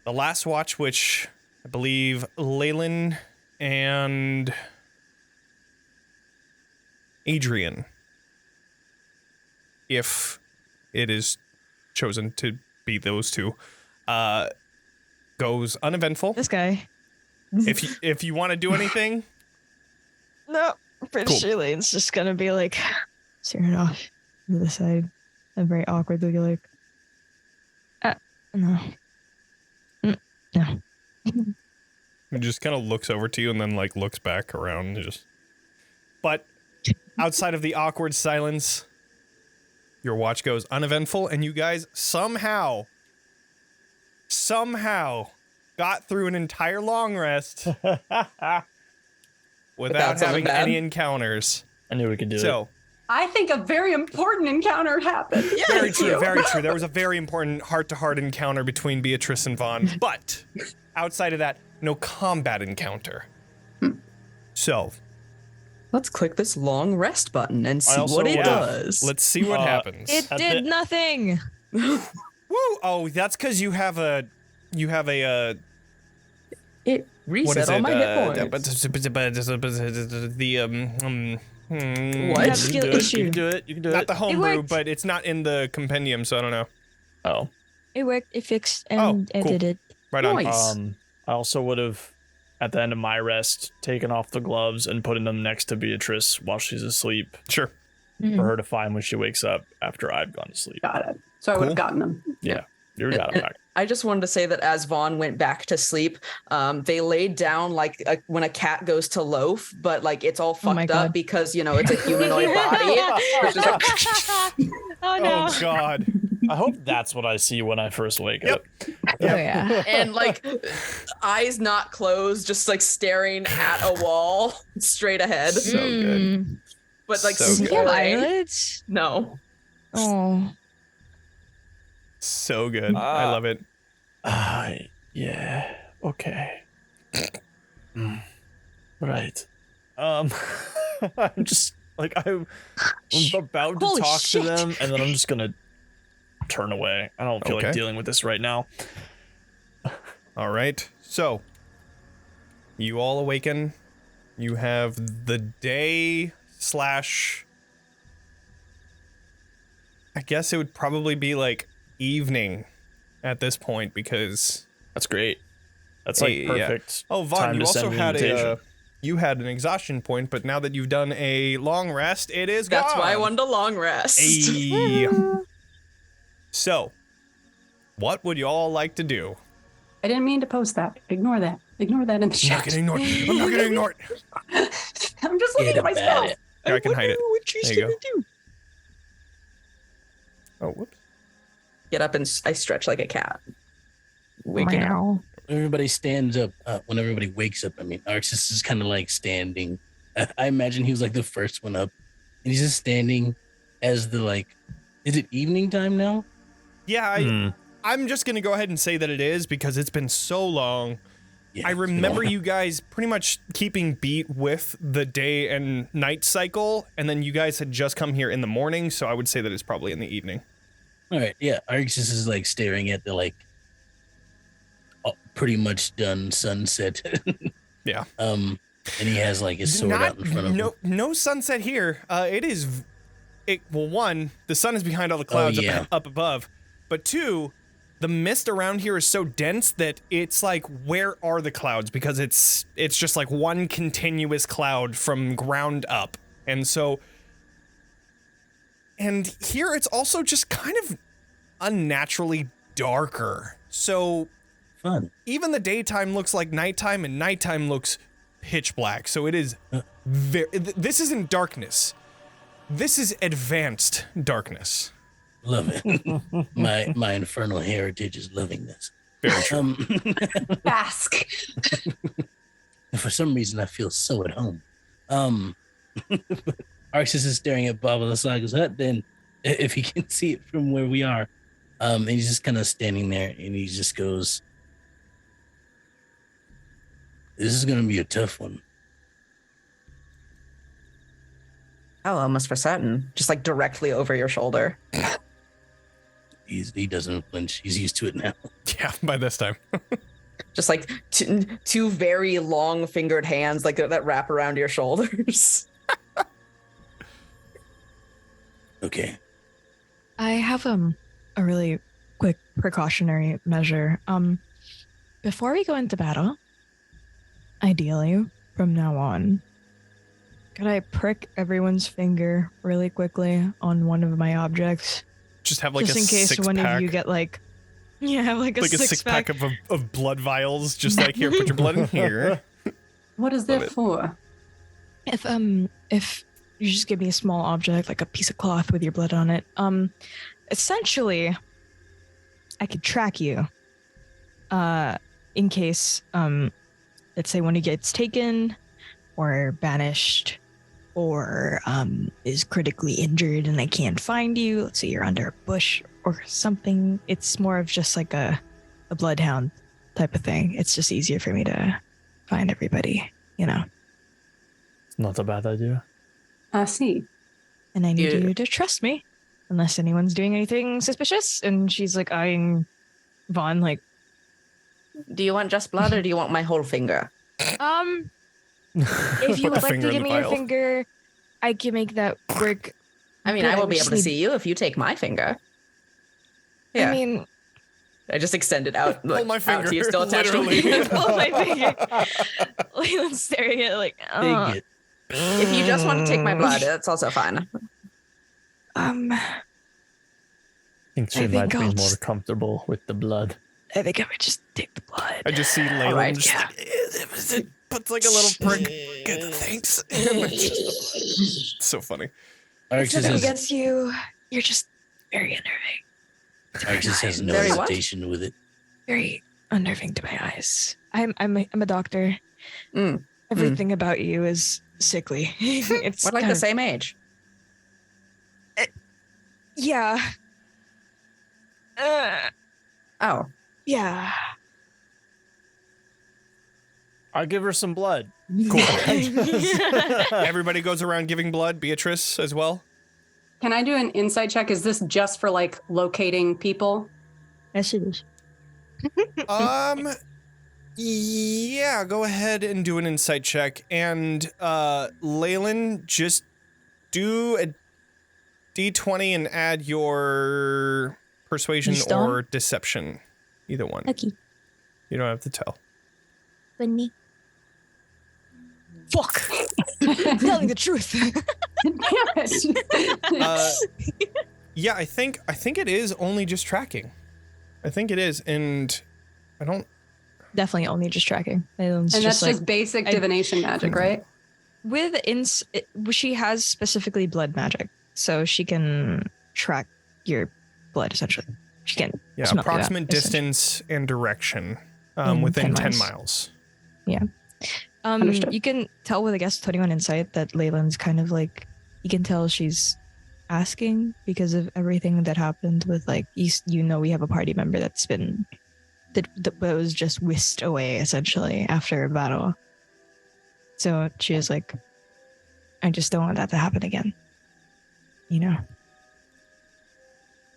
the last watch, which I believe Leilyn and Adrian, if it is chosen to be those two, goes uneventful. This guy. If you want to do anything, No, I'm pretty Cool. sure Lane's just gonna be like staring off to the side and very awkwardly like, no. No. it just kind of looks over to you and then like looks back around and just. But outside of the awkward silence, your watch goes uneventful, and you guys somehow got through an entire long rest without something having bad? any encounters. I knew we could do it. So, I think a very important encounter happened. very true, very true. There was a very important heart-to-heart encounter between Beatrice and Vaughn, but outside of that, no combat encounter. So, Let's click this long rest button and see also what it wanna- does. let's see what happens. It At did the- nothing. Woo! Oh, that's because you have a It what reset is all it? my hit points. What? Have skill You issue. can do it. You can do Not it. the homebrew, worked. but it's not in the compendium, so I don't know. Oh. It worked. It fixed and cool. edited it. Right on. Nice. I also would have, at the end of my rest, taken off the gloves and putting them next to Beatrice while she's asleep Sure. for her to find when she wakes up after I've gone to sleep. Got it. So I would have gotten them. Yeah. You got it back. I just wanted to say that as Vaughn went back to sleep, they laid down like when a cat goes to loaf, but like it's all Oh my fucked up God. because, you know, it's a humanoid body. It's just like, Oh no. Oh God. I hope that's what I see when I first wake Yep. up. Oh yeah. and like eyes not closed, just like staring at a wall straight ahead. So good. Mm. But like So Do you have snoring. eyelids? No. Oh. So good. I love it. Yeah. Okay. Right. I'm just like I'm about to Holy talk shit. to them, and then I'm just gonna turn away. I don't feel Okay. like dealing with this right now. All right. So, you all awaken. You have the day / I guess it would probably be like evening at this point because That's great. That's like yeah. perfect. Oh, Vaughn, time you to also send an had invitation. you had an exhaustion point, but now that you've done a long rest, it is That's gone. why I wanted a long rest. Ayy. So, what would you all like to do? I didn't mean to post that. Ignore that. Ignore that in the I'm not chat. gonna ignore it. I'm not gonna ignore it. I'm just looking Get at my about spells. it. Here, I can hide it. What she's There you gonna go. do. Oh, whoops. Get up and I stretch like a cat. Waking up. Meow. Everybody stands up when everybody wakes up. I mean, Arxes is kind of like standing. I imagine he was like the first one up, and he's just standing as the like. Is it evening time now? Yeah, I'm just gonna go ahead and say that it is because it's been so long. Yeah, I it's been a remember while. you guys pretty much keeping beat with the day and night cycle, and then you guys had just come here in the morning, so I would say that it's probably in the evening. All right, yeah. Arxes is like staring at the like pretty much done sunset. Yeah. And he has like his sword out in front of him. No sunset here. Well, one, the sun is behind all the clouds yeah. up above, but two, the mist around here is so dense that it's like, where are the clouds? Because it's just like one continuous cloud from ground up. And here it's also just kind of unnaturally darker. So Fun. even the daytime looks like nighttime and nighttime looks pitch black. So it is this isn't darkness. This is advanced darkness. Love it. my infernal heritage is loving this. Very true. Ask. For some reason, I feel so at home. Arxes is staring at Baba Lysaga's hut. Then, if he can see it from where we are, and he's just kind of standing there, and he just goes, "This is gonna be a tough one." Oh, almost for certain. Just like directly over your shoulder. He doesn't flinch. He's used to it now. Yeah, by this time. Just like two very long fingered hands like that wrap around your shoulders. Okay. I have a really quick precautionary measure. Before we go into battle, ideally from now on, could I prick everyone's finger really quickly on one of my objects? Just have like just a in case six one pack, of you get like like a six pack of blood vials. Just like, here, put your blood in here. What is Love that it. for? If you just give me a small object like a piece of cloth with your blood on it, essentially I could track you in case let's say one of you gets taken or banished or is critically injured and I can't find you. Let's say you're under a bush or something. It's more of just like a bloodhound type of thing. It's just easier for me to find everybody, you know. It's not a bad idea. I see. And I need Yeah. you to trust me unless anyone's doing anything suspicious. And she's like eyeing Vaughn like, Do you want just blood or do you want my whole finger? if you Put would the like finger to in give the me your vial. finger, I can make that work. I mean, But I will I be just able to need- see you if you take my finger. Yeah. I mean, I just extend it out. Hold my out finger. to you, still attached to Literally. me. pull my finger. Leilyn's staring at it like, Take it. If you just want to take my blood, that's also fine. I think she I think might I'll be more just- comfortable with the blood. I think I would just take the blood. I just see Leilyn right, just yeah. like, it puts like a little prick. Good, thanks. It's so funny. It's Arxes nothing has, against you. You're just very unnerving. Arxes has no Very what? hesitation with it. Very unnerving to my eyes. I'm a doctor. Mm. Everything about you is sickly. It's We're like kind the of- same age. Yeah. Oh, Yeah. I'll give her some blood. Cool. Everybody goes around giving blood. Beatrice as well. Can I do an insight check? Is this just for like locating people? Yes, it is. Yeah, go ahead and do an insight check. And Leilyn, just do a D20 and add your persuasion Wisdom? or deception. Either one. Okay. You don't have to tell. Bunny. Fuck. Telling the truth. Damn it. Yeah, I think it is only just tracking. I think it is, and I don't. Definitely only just tracking. And that's just basic divination magic, right? With she has specifically blood magic, so she can track your blood essentially. She can. Yeah, smell approximate that, distance and direction In within 10 10 miles. miles. Yeah. Understood. You can tell with, I guess, 21 insight that Leilyn's kind of like, you can tell she's asking because of everything that happened with like, you know, we have a party member that's been, that was just whisked away essentially after a battle. So she was like, I just don't want that to happen again. You know?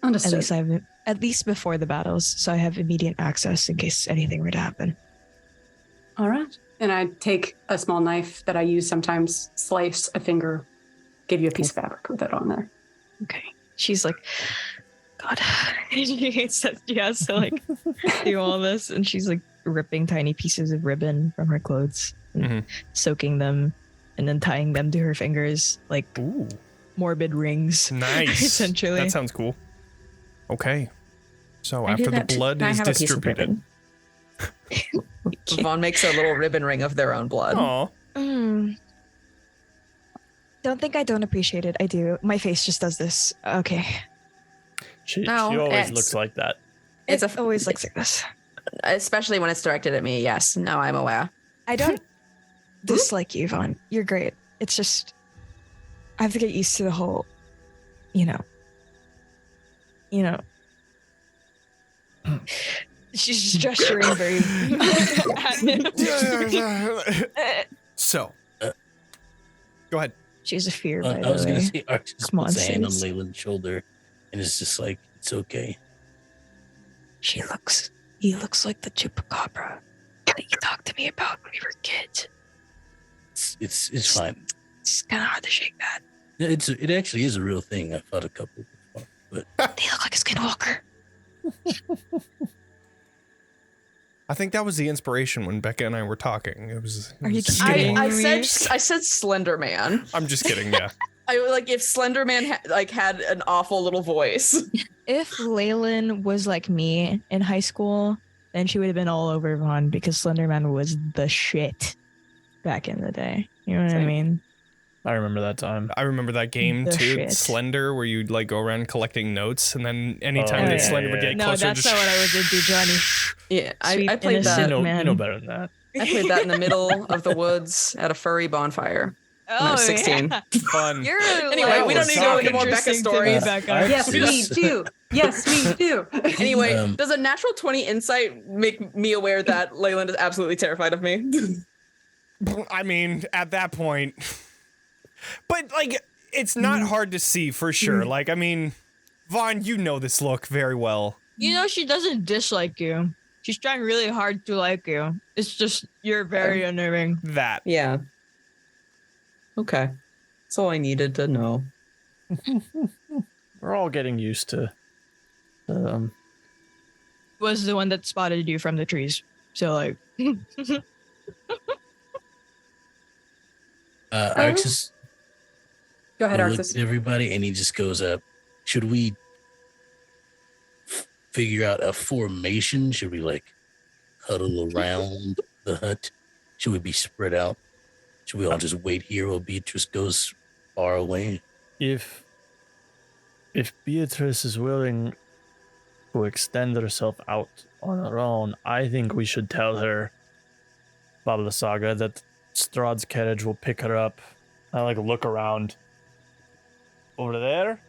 Understood. At least before the battles, so I have immediate access in case anything were to happen. All right. And I take a small knife that I use sometimes, slice a finger, give you a piece of fabric with it on there. Okay. She's like, God. She hates that she has to like do all this. And she's like ripping tiny pieces of ribbon from her clothes, and soaking them, and then tying them to her fingers like Ooh, morbid rings. nice. Essentially. That sounds cool. Okay. So I do after the that too. blood Can I is have a piece of distributed. Vaughn makes a little ribbon ring of their own blood. Aw. Don't think I don't appreciate it. I do. My face just does this. Okay. She No, always it's- looks like that. It's It always looks like this. especially when it's directed at me. Yes, no, I'm aware. I don't dislike you, Vaughn. You're great. It's just I have to get used to the whole, you know. She's just gesturing very at him. So, go ahead. She's a fear, I by was the going way. to say, Arxes Come on, puts a hand on sis. Leilyn's shoulder, and it's just like, it's okay. He looks like the chupacabra that you talked to me about when we were kids. It's fine. It's kind of hard to shake that. It actually is a real thing. I fought a couple before, but They look like a skinwalker. I think that was the inspiration when Becca and I were talking. It was Are you just kidding? I said Slender Man. I'm just kidding, yeah. I like if Slender Man had an awful little voice. If Leilyn was like me in high school, then she would have been all over Vaughn because Slenderman was the shit back in the day. You know what I Same. mean? I remember that time. I remember that game The too, shit. Slender, where you'd like go around collecting notes, and then anytime Oh, that yeah, Slender would yeah, get No, closer, that's just not what I was into, Johnny. Yeah, Sweet I played innocent that. You man. know better than that. I played that in the middle of the woods at a furry bonfire. When I was 16. yeah. fun. You're Anyway, we don't need to go into more interesting Becca to me, stories. Becca. Yes, we do. Yes, we do. Anyway, Um, does a natural 20 insight make me aware that Leilyn is absolutely terrified of me? I mean, at that point, but like, it's not hard to see for sure. Like, I mean, Vaughn, you know this look very well. You know she doesn't dislike you. She's trying really hard to like you. It's just you're very unnerving. That. Yeah. Okay. That's all I needed to know. We're all getting used to. Was the one that spotted you from the trees. So like Arxes Go ahead, looks Arxes. at everybody, and he just goes up. Should we figure out a formation? Should we like huddle around the hut? Should we be spread out? Should we all just wait here while Beatrice goes far away? If Beatrice is willing to extend herself out on her own, I think we should tell her, Baba Lysaga, that Strahd's carriage will pick her up. I like look around over there,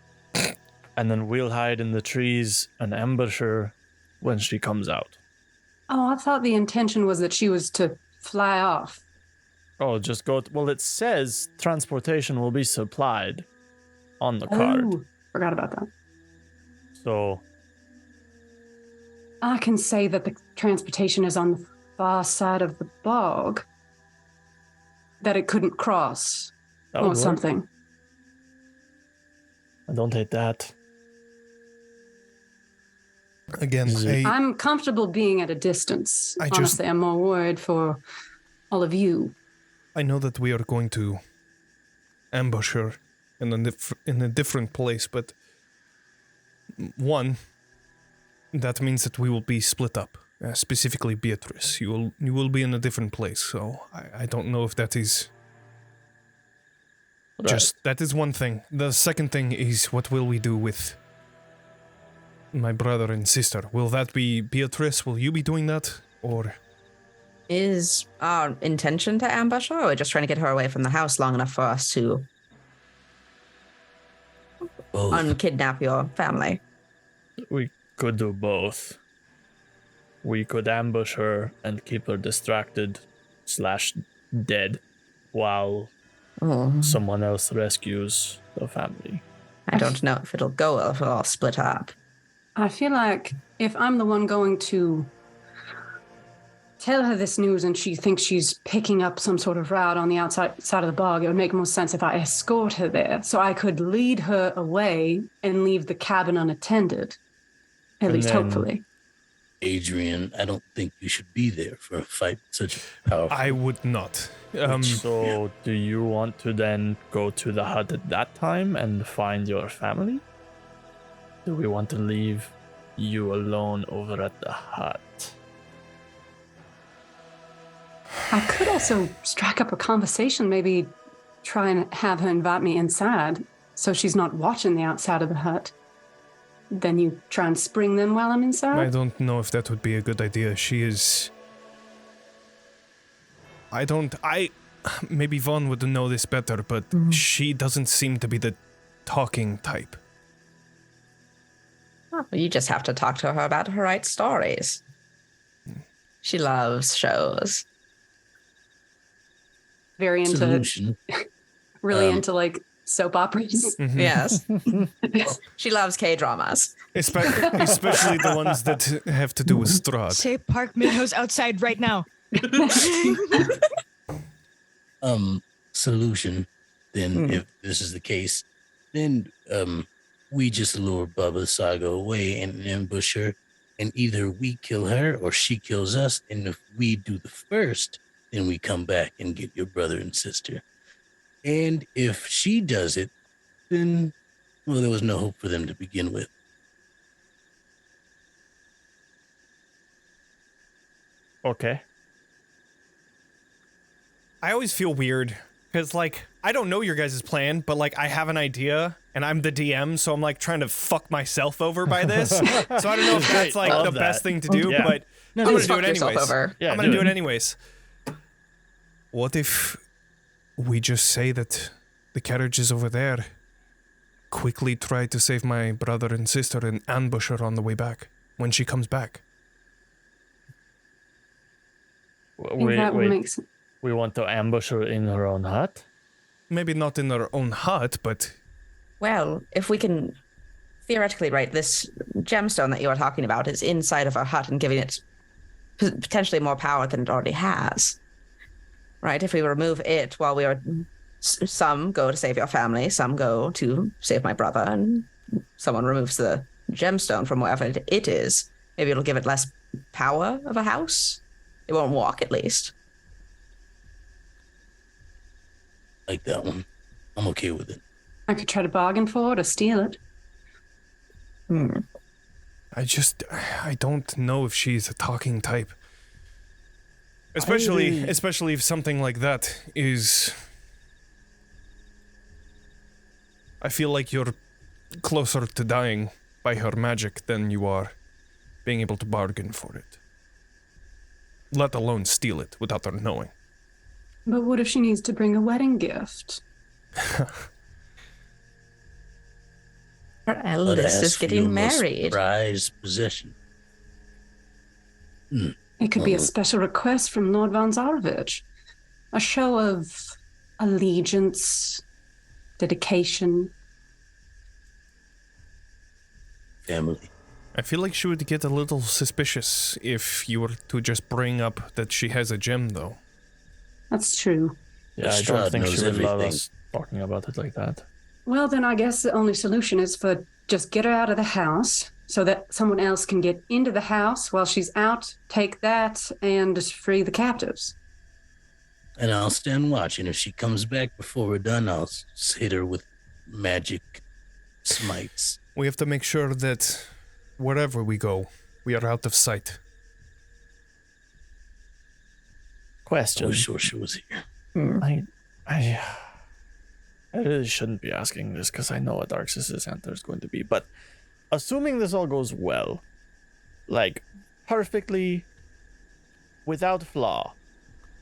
and then we'll hide in the trees and ambush her when she comes out. Oh, I thought the intention was that she was to fly off? Oh, just go. Well, it says transportation will be supplied on the card. Oh, forgot about that. So I can say that the transportation is on the far side of the bog. That it couldn't cross that would or work. something. I don't hate that. Again, I'm comfortable being at a distance. Honestly, I'm more worried for all of you. I know that we are going to ambush her in a different place, but one, that means that we will be split up. Specifically, Beatrice, you will be in a different place. So I don't know if that is just that is one thing. The second thing is, what will we do with my brother and sister? Will that be Beatrice? Will you be doing that, or? Is our intention to ambush her, or are we just trying to get her away from the house long enough for us to unkidnap your family? We could do both. We could ambush her and keep her distracted / dead while someone else rescues the family. I don't know if it'll go well if we're all split up. I feel like if I'm the one going to tell her this news and she thinks she's picking up some sort of route on the outside side of the bog, it would make more sense if I escort her there so I could lead her away and leave the cabin unattended. At least hopefully. Adrian, I don't think you should be there for a fight such a powerful. I would not. So, do you want to then go to the hut at that time and find your family? Do we want to leave you alone over at the hut? I could also strike up a conversation, maybe try and have her invite me inside so she's not watching the outside of the hut. Then you try and spring them while I'm inside? I don't know if that would be a good idea. She is... Maybe Vaughn would know this better, but she doesn't seem to be the talking type. Oh, you just have to talk to her about her right stories. She loves shows. Very into... Solution. Really into, like, soap operas. Mm-hmm. Yes. She loves K-dramas. Especially the ones that have to do with Strahd. Say Park Minho's outside right now. Solution. Then, if this is the case, then we just lure Baba Lysaga away and ambush her, and either we kill her or she kills us. And if we do the first, then we come back and get your brother and sister. And if she does it, then, well, there was no hope for them to begin with. Okay. I always feel weird because, like, I don't know your guys' plan, but, like, I have an idea and I'm the DM, so I'm, like, trying to fuck myself over by this. So I don't know if that's, like, the best thing to do, but I'm going to do it anyways. Yeah, I'm going to do it anyways. What if we just say that the carriage is over there, quickly try to save my brother and sister and ambush her on the way back when she comes back? Wait. We want to ambush her in her own hut? Maybe not in her own hut, but... Well, if we can theoretically, right, this gemstone that you are talking about is inside of our hut and giving it potentially more power than it already has. Right? If we remove it while we are... Some go to save your family, some go to save my brother, and someone removes the gemstone from wherever it is. Maybe it'll give it less power of a house. It won't walk, at least. Like that one. I'm okay with it. I could try to bargain for it or steal it. I don't know if she's a talking type. Especially if something like that is... I feel like you're closer to dying by her magic than you are being able to bargain for it. Let alone steal it without her knowing. But what if she needs to bring a wedding gift? Her eldest is getting married. Prized possession. It It could be a special request from Lord Von Zarovich. A show of allegiance, dedication. Family. I feel like she would get a little suspicious if you were to just bring up that she has a gem, though. That's true. Yeah, I don't think she would love us talking about it like that. Well, then I guess the only solution is for just get her out of the house so that someone else can get into the house while she's out, take that, and free the captives. And I'll stand watch, and if she comes back before we're done, I'll hit her with magic smites. We have to make sure that wherever we go, we are out of sight. Question. I was sure she was here. I really shouldn't be asking this because I know what Arxes' answer is going to be, but assuming this all goes well, like perfectly, without flaw,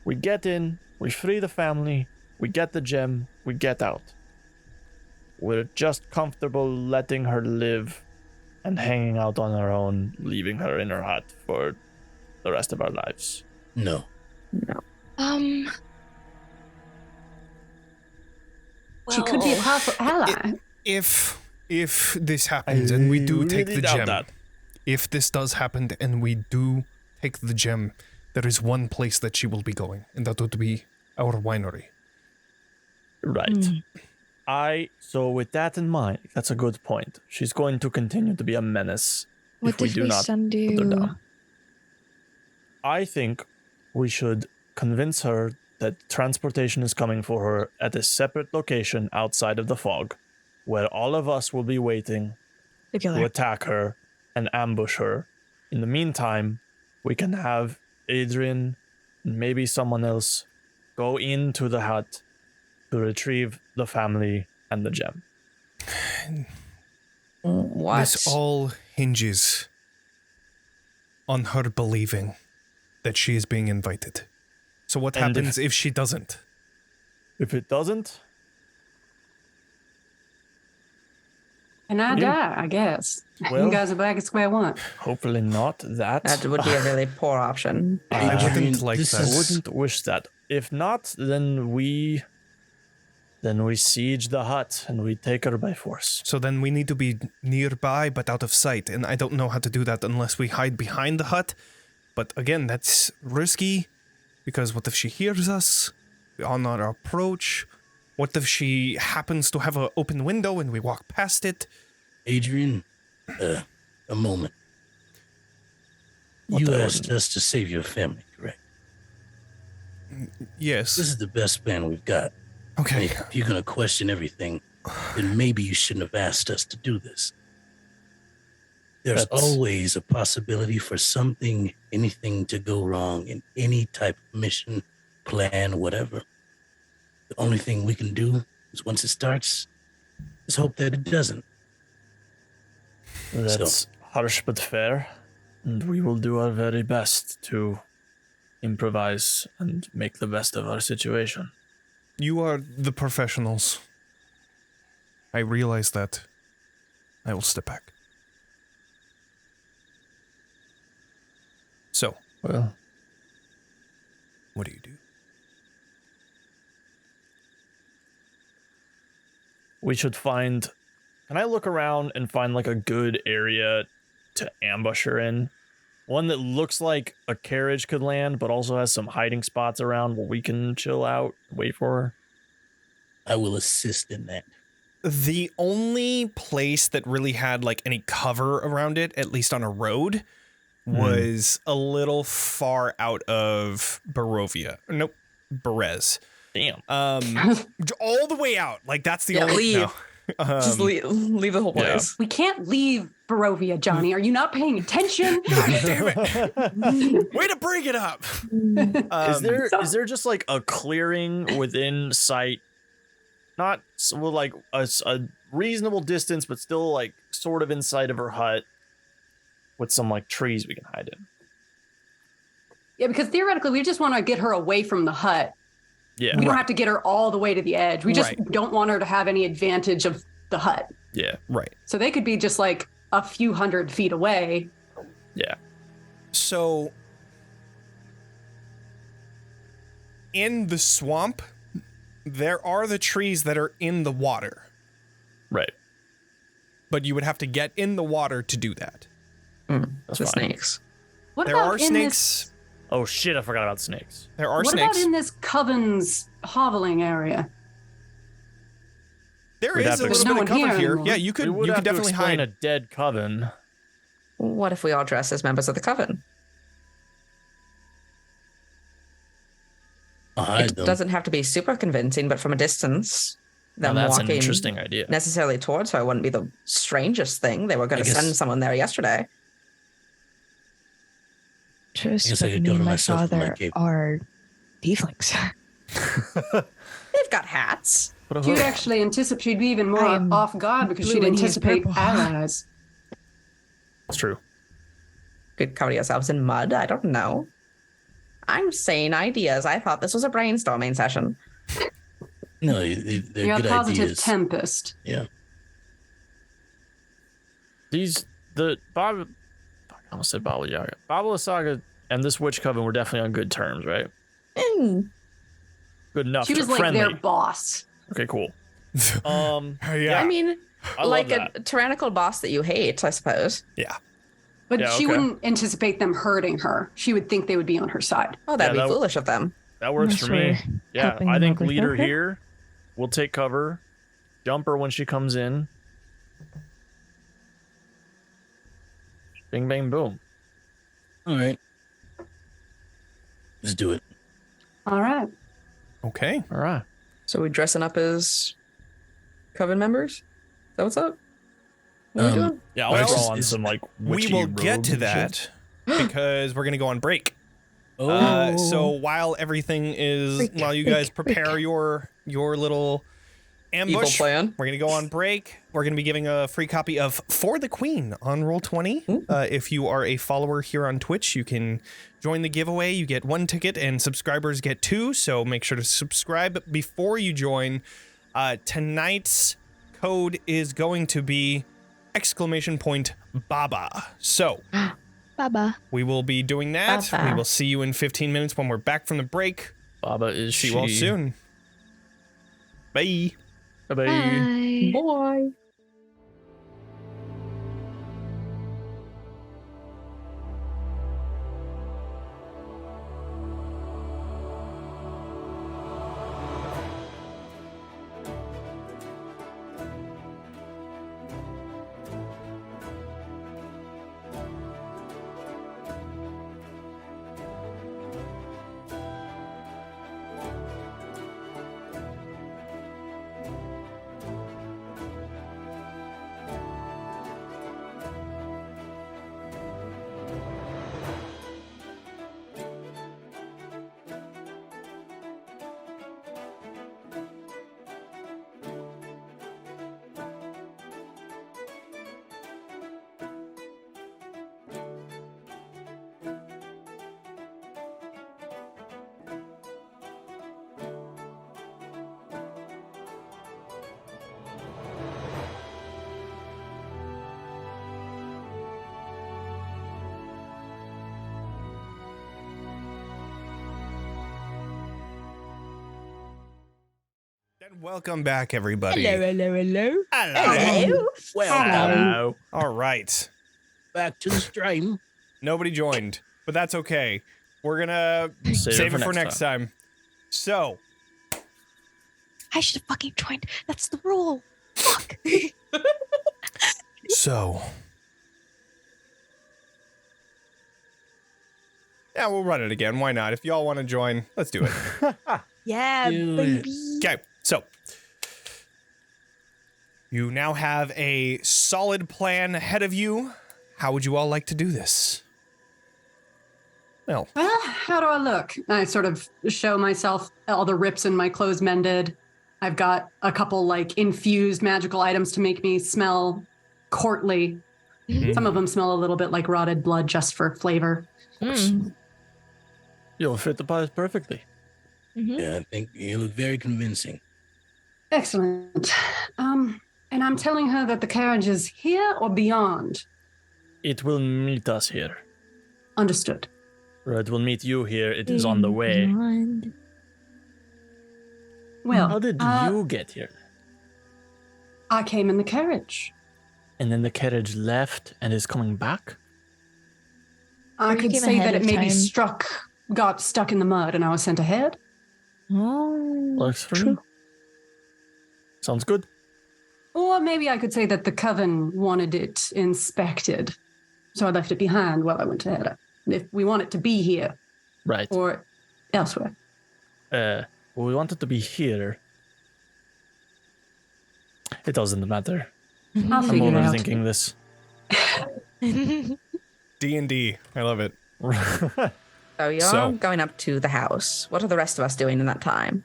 we get in, we free the family, we get the gem, we get out. We're just comfortable letting her live and hanging out on her own, leaving her in her hut for the rest of our lives. No. She could be a powerful ally. If this happens and we do take really the doubt gem, that. if this does happen and we do take the gem, there is one place that she will be going, and that would be our winery. Right. So with that in mind, that's a good point. She's going to continue to be a menace What if we if do we not send put her you? down. I think we should convince her that transportation is coming for her at a separate location outside of the fog, where all of us will be waiting To kill to her. attack her and ambush her. In the meantime, we can have Adrian and maybe someone else go into the hut to retrieve the family and the gem. What? This all hinges on her believing that she is being invited. So what And happens if she doesn't? If it doesn't, And I die, I guess. Well- You guys are back at square one. hopefully not that. That would be a really poor option. I wouldn't like this that. I wouldn't wish that. If not, then we siege the hut and we take her by force. So then we need to be nearby but out of sight, and I don't know how to do that unless we hide behind the hut. But again, that's risky, because what if she hears us on our approach? What if she happens to have an open window and we walk past it? Adrian, a moment. What You the- asked us to save your family, correct? Yes. This is the best plan we've got. Okay. If you're going to question everything, then maybe you shouldn't have asked us to do this. There's That's- always a possibility for something, anything to go wrong in any type of mission, plan, whatever. The only thing we can do is once it starts, is hope that it doesn't. That's harsh but fair, and we will do our very best to improvise and make the best of our situation. You are the professionals. I realize that. I will step back. So, Well, what do you do? we should find... Can I look around and find like a good area to ambush her in? One that looks like a carriage could land, but also has some hiding spots around where we can chill out, wait for her. I will assist in that. The only place that really had like any cover around it, at least on a road, was a little far out of Barovia. Nope, Berez. Damn. All the way out. Like that's the Yeah, only. leave. No. Just leave the whole yeah. place. We can't leave Barovia, Johnny. Are you not paying attention? Damn it! Way to bring it up. Is there just like a clearing within sight? Not well, like a reasonable distance, but still like sort of in sight of her hut, with some like trees we can hide in. Yeah, because theoretically, we just want to get her away from the hut. Yeah. We don't have to get her all the way to the edge. We just Right. don't want her to have any advantage of the hut. Yeah. Right. So they could be just like a few hundred feet away. Yeah. So in the swamp, there are the trees that are in the water. Right. But you would have to get in the water to do that. That's The fine. snakes. What There about are in snakes. Oh shit! I forgot about snakes. There are What snakes. about in this coven's hoveling area? There We'd is have a to- little There's no bit of one cover here here. anymore. Yeah, you We could would have definitely to explain hide. a dead coven. What if we all dress as members of the coven? I'll hide It them. doesn't have to be super convincing, but from a distance, Now them that's an walking interesting idea. necessarily towards her wouldn't be the strangest thing. They were going I to guess- send someone there yesterday. Just guess I like could me cover and my myself with my father cape. are tieflings. They've got hats. You'd actually anticipate she'd be even more I am off guard because blue she'd and he is anticipate purple. allies. It's true. Could cover yourselves in mud. I don't know. I'm saying ideas. I thought this was a brainstorming session. No, they're You're a good positive ideas. tempest. Yeah. I almost said Baba Lysaga. Baba Lysaga and this witch coven were definitely on good terms, right? Mm. Good enough. She was like friendly. their boss. Okay, cool. Yeah. I mean, I like love a tyrannical boss that you hate, I suppose. Yeah. But Yeah, she okay. wouldn't anticipate them hurting her. She would think they would be on her side. Oh, that'd Yeah, be that- foolish of them. That works Unless for me. we're Yeah, helping I them think out with leader that. here. We'll take cover. Jump her when she comes in. Bing, bang, boom. All right. Let's do it. All right. Okay. All right. So we dressing up as coven members? Is that what's up? What are we Um, doing? Yeah, I'll Well, throw it's- on it's- some like We witchy will get robes to and shit. that because we're going to go on break. Oh, So while everything is, Break, while you guys break, prepare break. your little Evil ambush, plan. we're going to go on break. We're going to be giving a free copy of For the Queen on Roll20. If you are a follower here on Twitch, you can join the giveaway. You get 1 ticket and subscribers get 2. So make sure to subscribe before you join. Tonight's code is going to be !Baba. So Baba. we will be doing that. Baba. We will see you in 15 minutes when we're back from the break. Baba is See she. you all soon. Bye. Bye-bye. Bye. Boy. And welcome back, everybody. Hello. Hello. Hello. Hello. All right. back to the stream. Nobody joined, but that's okay. We're gonna save it for next time. So, I should have fucking joined. That's the rule. Fuck. so. Yeah, we'll run it again. Why not? If y'all want to join, let's do it. Yeah, Do it. baby. Okay, so you now have a solid plan ahead of you. How would you all like to do this? Well, Well, how do I look? I sort of show myself all the rips in my clothes mended. I've got a couple like infused magical items to make me smell courtly. Some of them smell a little bit like rotted blood just for flavor. You'll fit the pies perfectly. Yeah, I think you look very convincing. Excellent. And I'm telling her that the carriage is here or beyond. It will meet us here. Understood. Or it will meet you here. It is on the way. Beyond. Well, How did you get here? I came in the carriage. And then the carriage left and is coming back? I Or you could came say ahead that it of maybe time. got stuck in the mud and I was sent ahead. Oh, Works for true. me. Sounds good. Or maybe I could say that the coven wanted it inspected. So I left it behind while I went ahead. If we want it to be here Right. or elsewhere. We want it to be here. It doesn't matter. I'll I'm figure it out. overthinking this. D&D. I love it. So you're So- going up to the house. What are the rest of us doing in that time?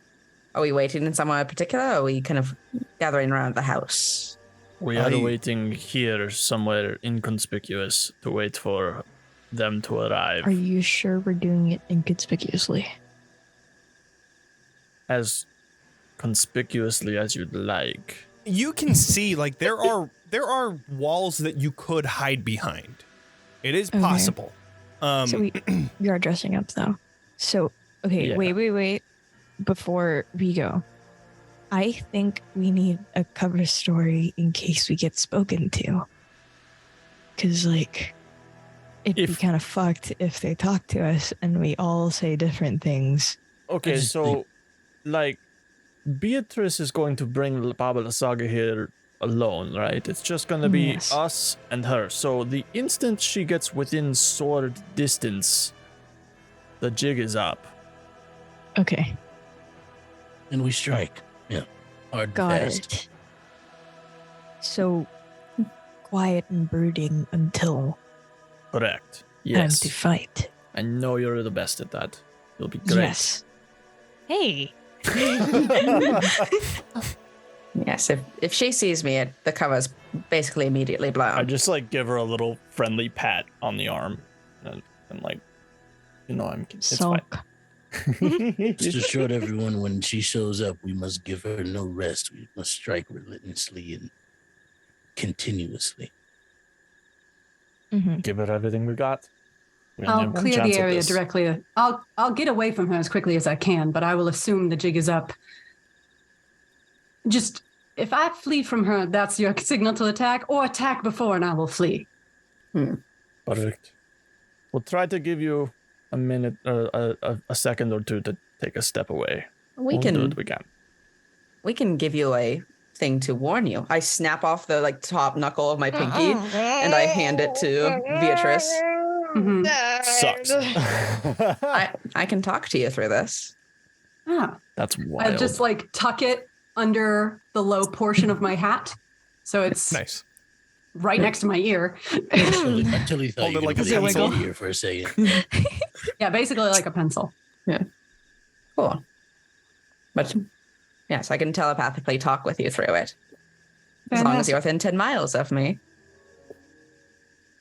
Are we waiting in somewhere particular, or are we kind of gathering around the house? We are I- waiting here somewhere inconspicuous to wait for them to arrive. Are you sure we're doing it inconspicuously? As conspicuously as you'd like. You can see like there are walls that you could hide behind. It is Okay. possible. So we are dressing up though. So okay, Yeah. wait. Before we go, I think we need a cover story in case we get spoken to. Cause like it'd be If- kind of fucked if they talk to us and we all say different things. Okay, just so, think- like, Beatrice is going to bring Baba Lysaga here alone, right? It's just gonna be Yes. us and her. So the instant she gets within sword distance, the jig is up. Okay, And we strike. Yeah. Hard and got fast. it. So quiet and brooding until Correct. time Yes. to fight. I know you're the best at that. You'll be great. Yes. Hey. Yes, if she sees me, the cover's basically immediately blown. I just like give her a little friendly pat on the arm, and like, it's fine. Sulk. Just to show everyone when she shows up, we must give her no rest. We must strike relentlessly and continuously. Mhm. Give her everything we got. We only I'll have one clear chance the at area this. directly. I'll get away from her as quickly as I can, but I will assume the jig is up. Just if I flee from her, that's your signal to attack, or attack before and I will flee. Perfect. We'll try to give you a minute or a second or two to take a step away. we We'll do can what we can. we can give you a thing to warn you. I snap off the top knuckle of my pinky and I hand it to Beatrice. Mhm. Sucks. I can talk to you through this. Ah, That's I wild. just like tuck it under the low portion of my hat, so it's Nice. right next to my ear. I totally thought Hold you it were like going a to pencil. here for a second. Yeah, basically like a pencil. Cool. But yes, I can telepathically talk with you through it. As long as you're within 10 miles of me.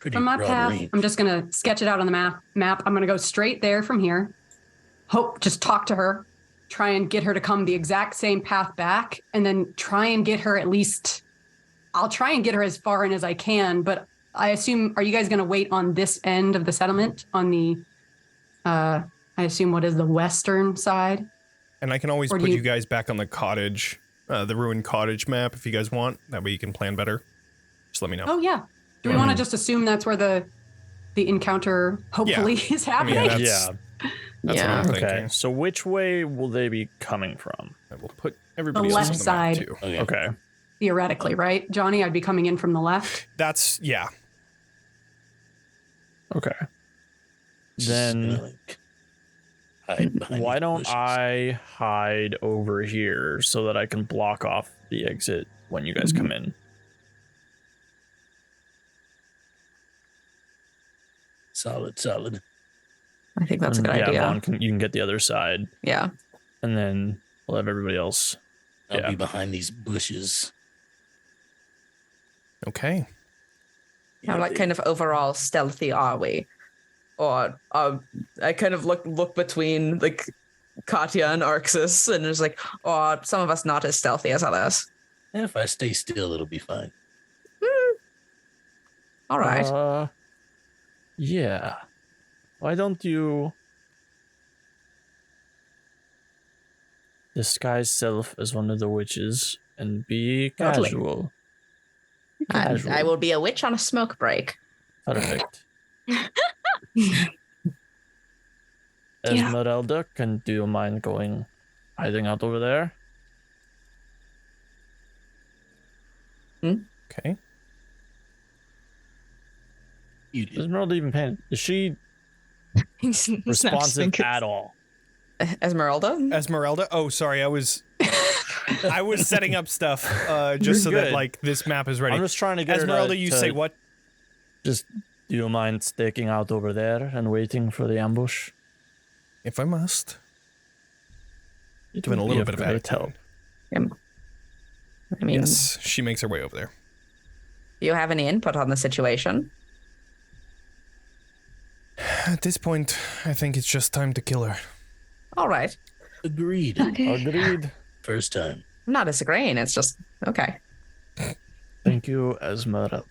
Pretty From my broad path, range. I'm just gonna sketch it out on the map. I'm gonna go straight there from here. Just talk to her, try and get her to come the exact same path back, and then try and get her at least. I'll try and get her as far in as I can, but I assume, are you guys gonna wait on this end of the settlement on the? I assume what is the western side? And I can always Or do put you- you guys back on the cottage, the ruined cottage map if you guys want. That way you can plan better. Just let me know. Oh yeah. Do we want to just assume that's where the encounter hopefully is I happening? mean, that's, Yeah. that's what I'm Okay. thinking. So which way will they be coming from? I will put everybody else left on the side. map too. Okay. Okay. Theoretically, right, Johnny? I'd be coming in from the left. That's yeah. Okay. Just Then gonna, hide behind why these don't bushes. I hide over here so that I can block off the exit when you guys come in? Solid. I think that's a And good yeah, idea. Vaughn you can get the other side, Yeah. and then we'll have everybody else. I'll Yeah. be behind these bushes. Okay. How like kind of overall stealthy are we? Or I kind of look between like Katya and Arxes and there's like, oh, some of us not as stealthy as others. If I stay still, it'll be fine. All right. Yeah. Why don't you disguise self as one of the witches and be Totally. casual. I will be a witch on a smoke break. Perfect. Yeah. Esmeralda, do you mind hiding out over there? Okay. You did. Esmeralda even paying? Is she He's responsive at all? Esmeralda? Esmeralda. Oh, sorry. I was setting up stuff just so that good. like this map is ready. I'm just trying to get Esmeralda, her to, you say what? Just, do you mind staking out over there and waiting for the ambush? If I must. It Doing a would little be bit of great attitude. I mean, Yes, she makes her way over there. do you have any input on the situation? At this point, I think it's just time to kill her. All right. Agreed. Okay. Agreed. First time. I'm not disagreeing. It's just, okay. Thank you, Esmeralda.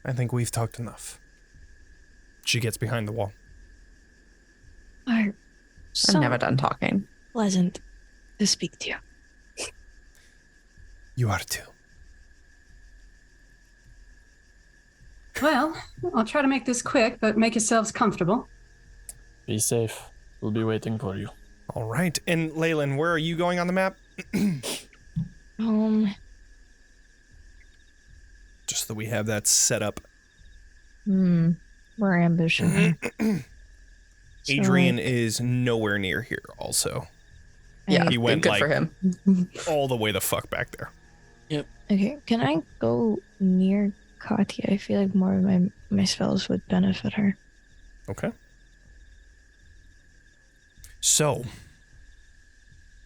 I think we've talked enough. She gets behind the wall. Are so I'm never done talking. pleasant to speak to you. You are too. Well, I'll try to make this quick, but make yourselves comfortable. Be safe. We'll be waiting for you. All right. And Leilyn, where are you going on the map? Just so we have that set up. We're ambition. Adrian is nowhere near here also. Yeah, He went good like for him. all the way the fuck back there. Okay, can I go near Katya? I feel like more of my spells would benefit her. Okay. So,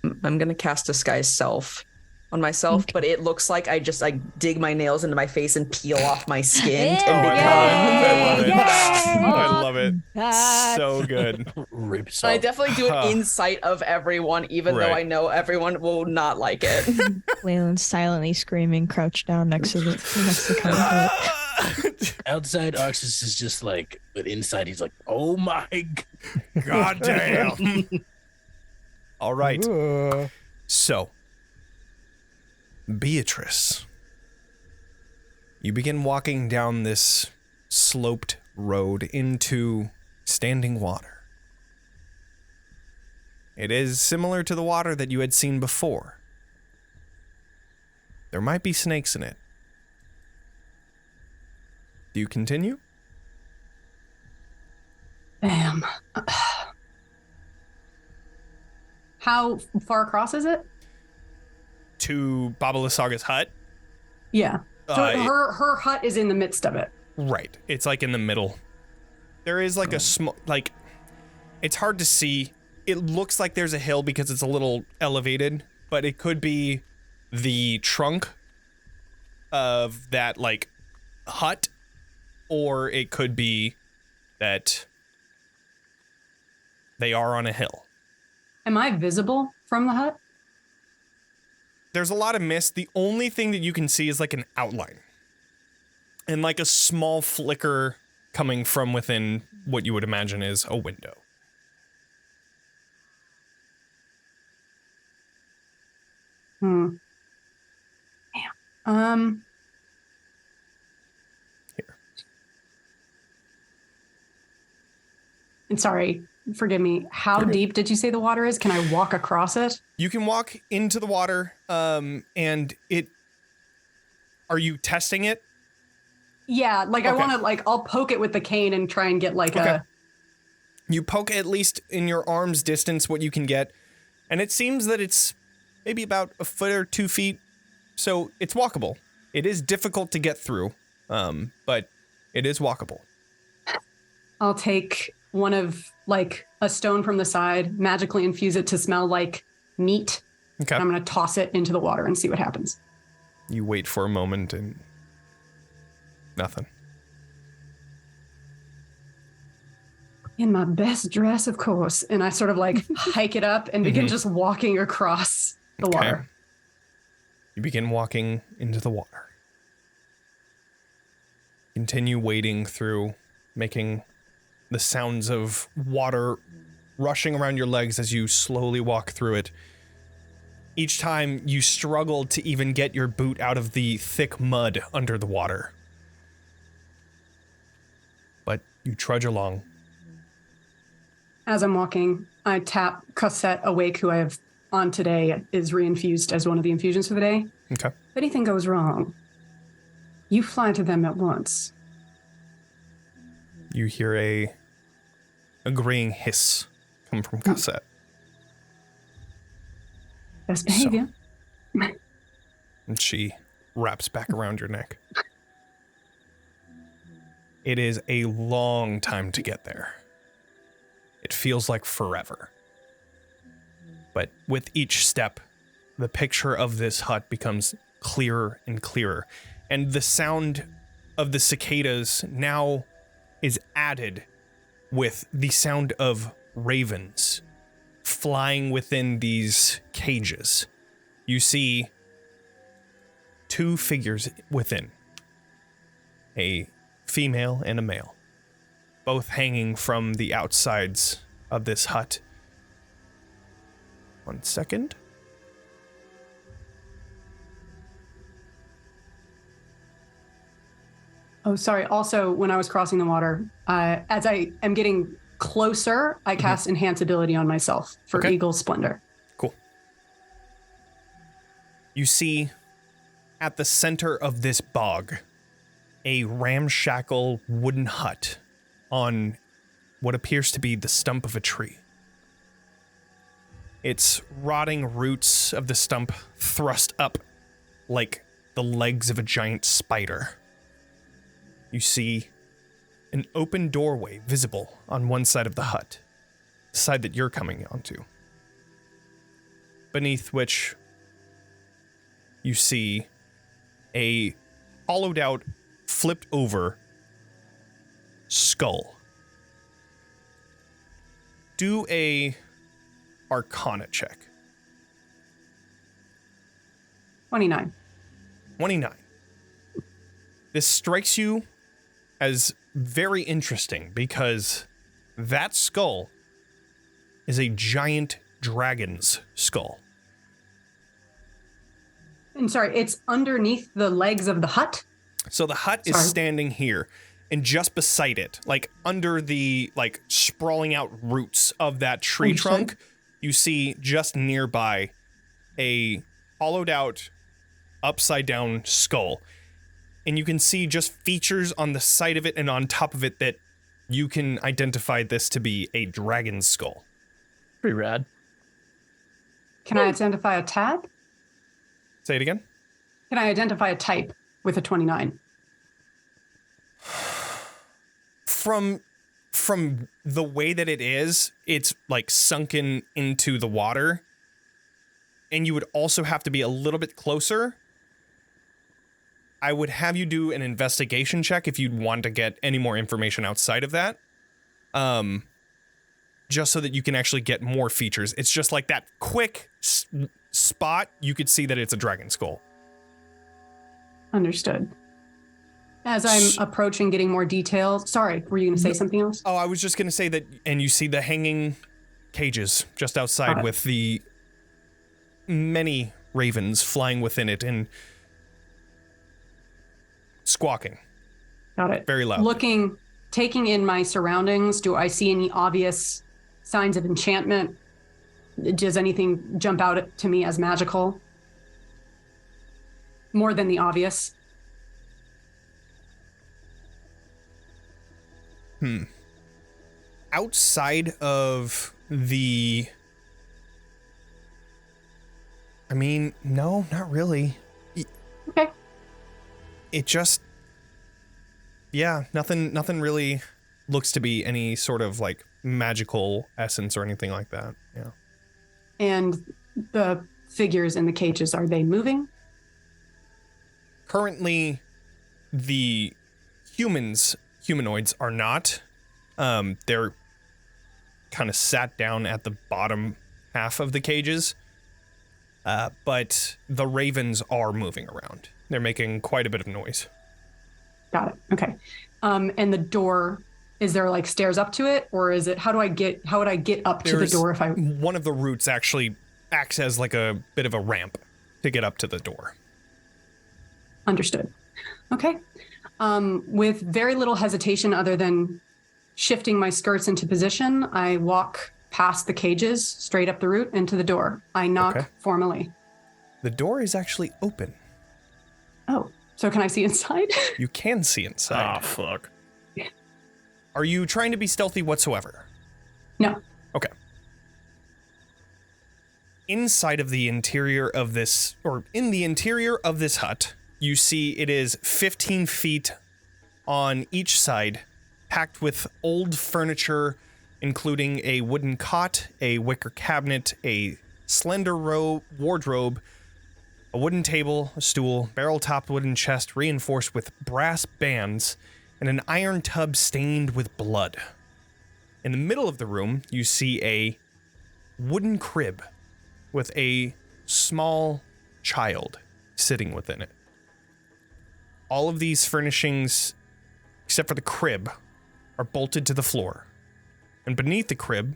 I'm going to cast Disguise Self on myself, but it looks like I just dig my nails into my face and peel off my skin oh, and I become. love it. I love it. So good. Rips I off. definitely do it in sight of everyone, even though Right. I know everyone will not like it. Leilyn silently screaming, crouched down next to Katya. Outside, Arxes is just like, but inside he's like, oh my God damn. All right. So, Beatrice, you begin walking down this sloped road into standing water. It is similar to the water that you had seen before. There might be snakes in it. Do you continue? Bam. How far across is it? To Baba Lysaga's hut? Yeah. So her hut is in the midst of it. Right. It's like in the middle. There is like a small, like, it's hard to see. It looks like there's a hill because it's a little elevated, but it could be the trunk of that, like, hut, or it could be that they are on a hill. Am I visible from the hut? There's a lot of mist. The only thing that you can see is like an outline and like a small flicker coming from within what you would imagine is a window. Damn. Here. And sorry, forgive me. How deep did you say the water is? Can I walk across it? You can walk into the water, and it... Are you testing it? Yeah, like I Okay. want to, like, I'll poke it with the cane and try and get like Okay. a... You poke at least in your arm's distance what you can get, and it seems that it's maybe about a foot or 2 feet, so it's walkable. It is difficult to get through, but it is walkable. I'll take one of, like, a stone from the side, magically infuse it to smell like meat. Okay. And I'm going to toss it into the water and see what happens. You wait for a moment and nothing. In my best dress, of course. And I sort of like hike it up and begin just walking across the water. You begin walking into the water. Continue wading through, making the sounds of water rushing around your legs as you slowly walk through it. Each time you struggle to even get your boot out of the thick mud under the water. But you trudge along. As I'm walking, I tap Cosette awake, who I have on today, is reinfused as one of the infusions for the day. Okay. If anything goes wrong, you fly to them at once. You hear a agreeing hiss come from Cosette. Best behavior. And she wraps back around your neck. It is a long time to get there. It feels like forever. But with each step, the picture of this hut becomes clearer and clearer. And the sound of the cicadas now is added with the sound of ravens flying within these cages. You see 2 figures within, a female and a male, both hanging from the outsides of this hut. 1 second. Oh, sorry. Also, when I was crossing the water, as I am getting closer, I cast Enhance Ability on myself for Eagle Splendor. Cool. You see, at the center of this bog, a ramshackle wooden hut on what appears to be the stump of a tree. Its rotting roots of the stump thrust up like the legs of a giant spider. You see an open doorway visible on one side of the hut, the side that you're coming onto, beneath which you see a hollowed out, flipped over skull. Do a Arcana check. 29. 29. This strikes you as very interesting because that skull is a giant dragon's skull. And sorry, it's underneath the legs of the hut? So the hut is standing here, and just beside it, like under the sprawling out roots of that tree trunk, you see just nearby a hollowed out, upside down skull. And you can see just features on the side of it and on top of it that you can identify this to be a dragon's skull. Pretty rad. Can I identify a tag? Say it again. Can I identify a type with a 29? From the way that it is, it's like sunken into the water. And you would also have to be a little bit closer. I would have you do an investigation check if you'd want to get any more information outside of that. Just so that you can actually get more features. It's just like that quick spot, you could see that it's a dragon skull. Understood. As I'm approaching, getting more details. Sorry, were you going to say something else? Oh, I was just going to say that, and you see the hanging cages just outside with the many ravens flying within it and squawking. Got it. Very loud. Taking in my surroundings, do I see any obvious signs of enchantment? Does anything jump out to me as magical? More than the obvious? Outside of the... I mean, no, not really. Okay. It just... Yeah, nothing really looks to be any sort of like magical essence or anything like that. Yeah. And the figures in the cages, are they moving? Currently, the humanoids are not. They're kind of sat down at the bottom half of the cages. But the ravens are moving around. They're making quite a bit of noise. Got it. Okay. And the door, is there like stairs up to it, or is it, how would I get up to the door if I... One of the roots actually acts as like a bit of a ramp to get up to the door. Understood. Okay. With very little hesitation other than shifting my skirts into position, I walk past the cages, straight up the route, into the door. I knock formally. The door is actually open. Oh, so can I see inside? You can see inside. Oh, fuck. Are you trying to be stealthy whatsoever? No. Okay. Inside of the interior of this, or in the interior of this hut, you see it is 15 feet on each side, packed with old furniture, including a wooden cot, a wicker cabinet, a slender wardrobe, a wooden table, a stool, barrel-topped wooden chest reinforced with brass bands, and an iron tub stained with blood. In the middle of the room, you see a wooden crib with a small child sitting within it. All of these furnishings, except for the crib, are bolted to the floor. And beneath the crib,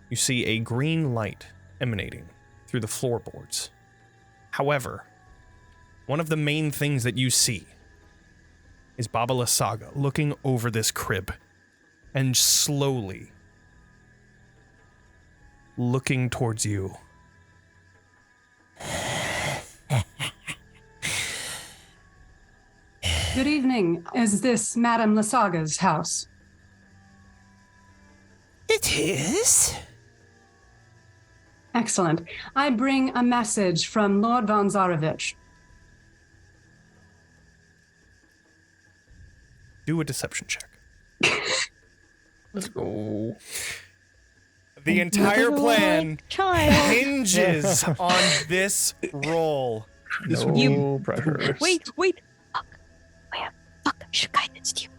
you see a green light emanating through the floorboards. However, one of the main things that you see is Baba Lysaga looking over this crib and slowly looking towards you. Good evening. Is this Madame Lysaga's house? It is. Excellent. I bring a message from Lord von Zarevich. Do a deception check. Let's go. The entire plan Child. hinges on this roll. No pressure. Wait. Fuck. Should guidance to you.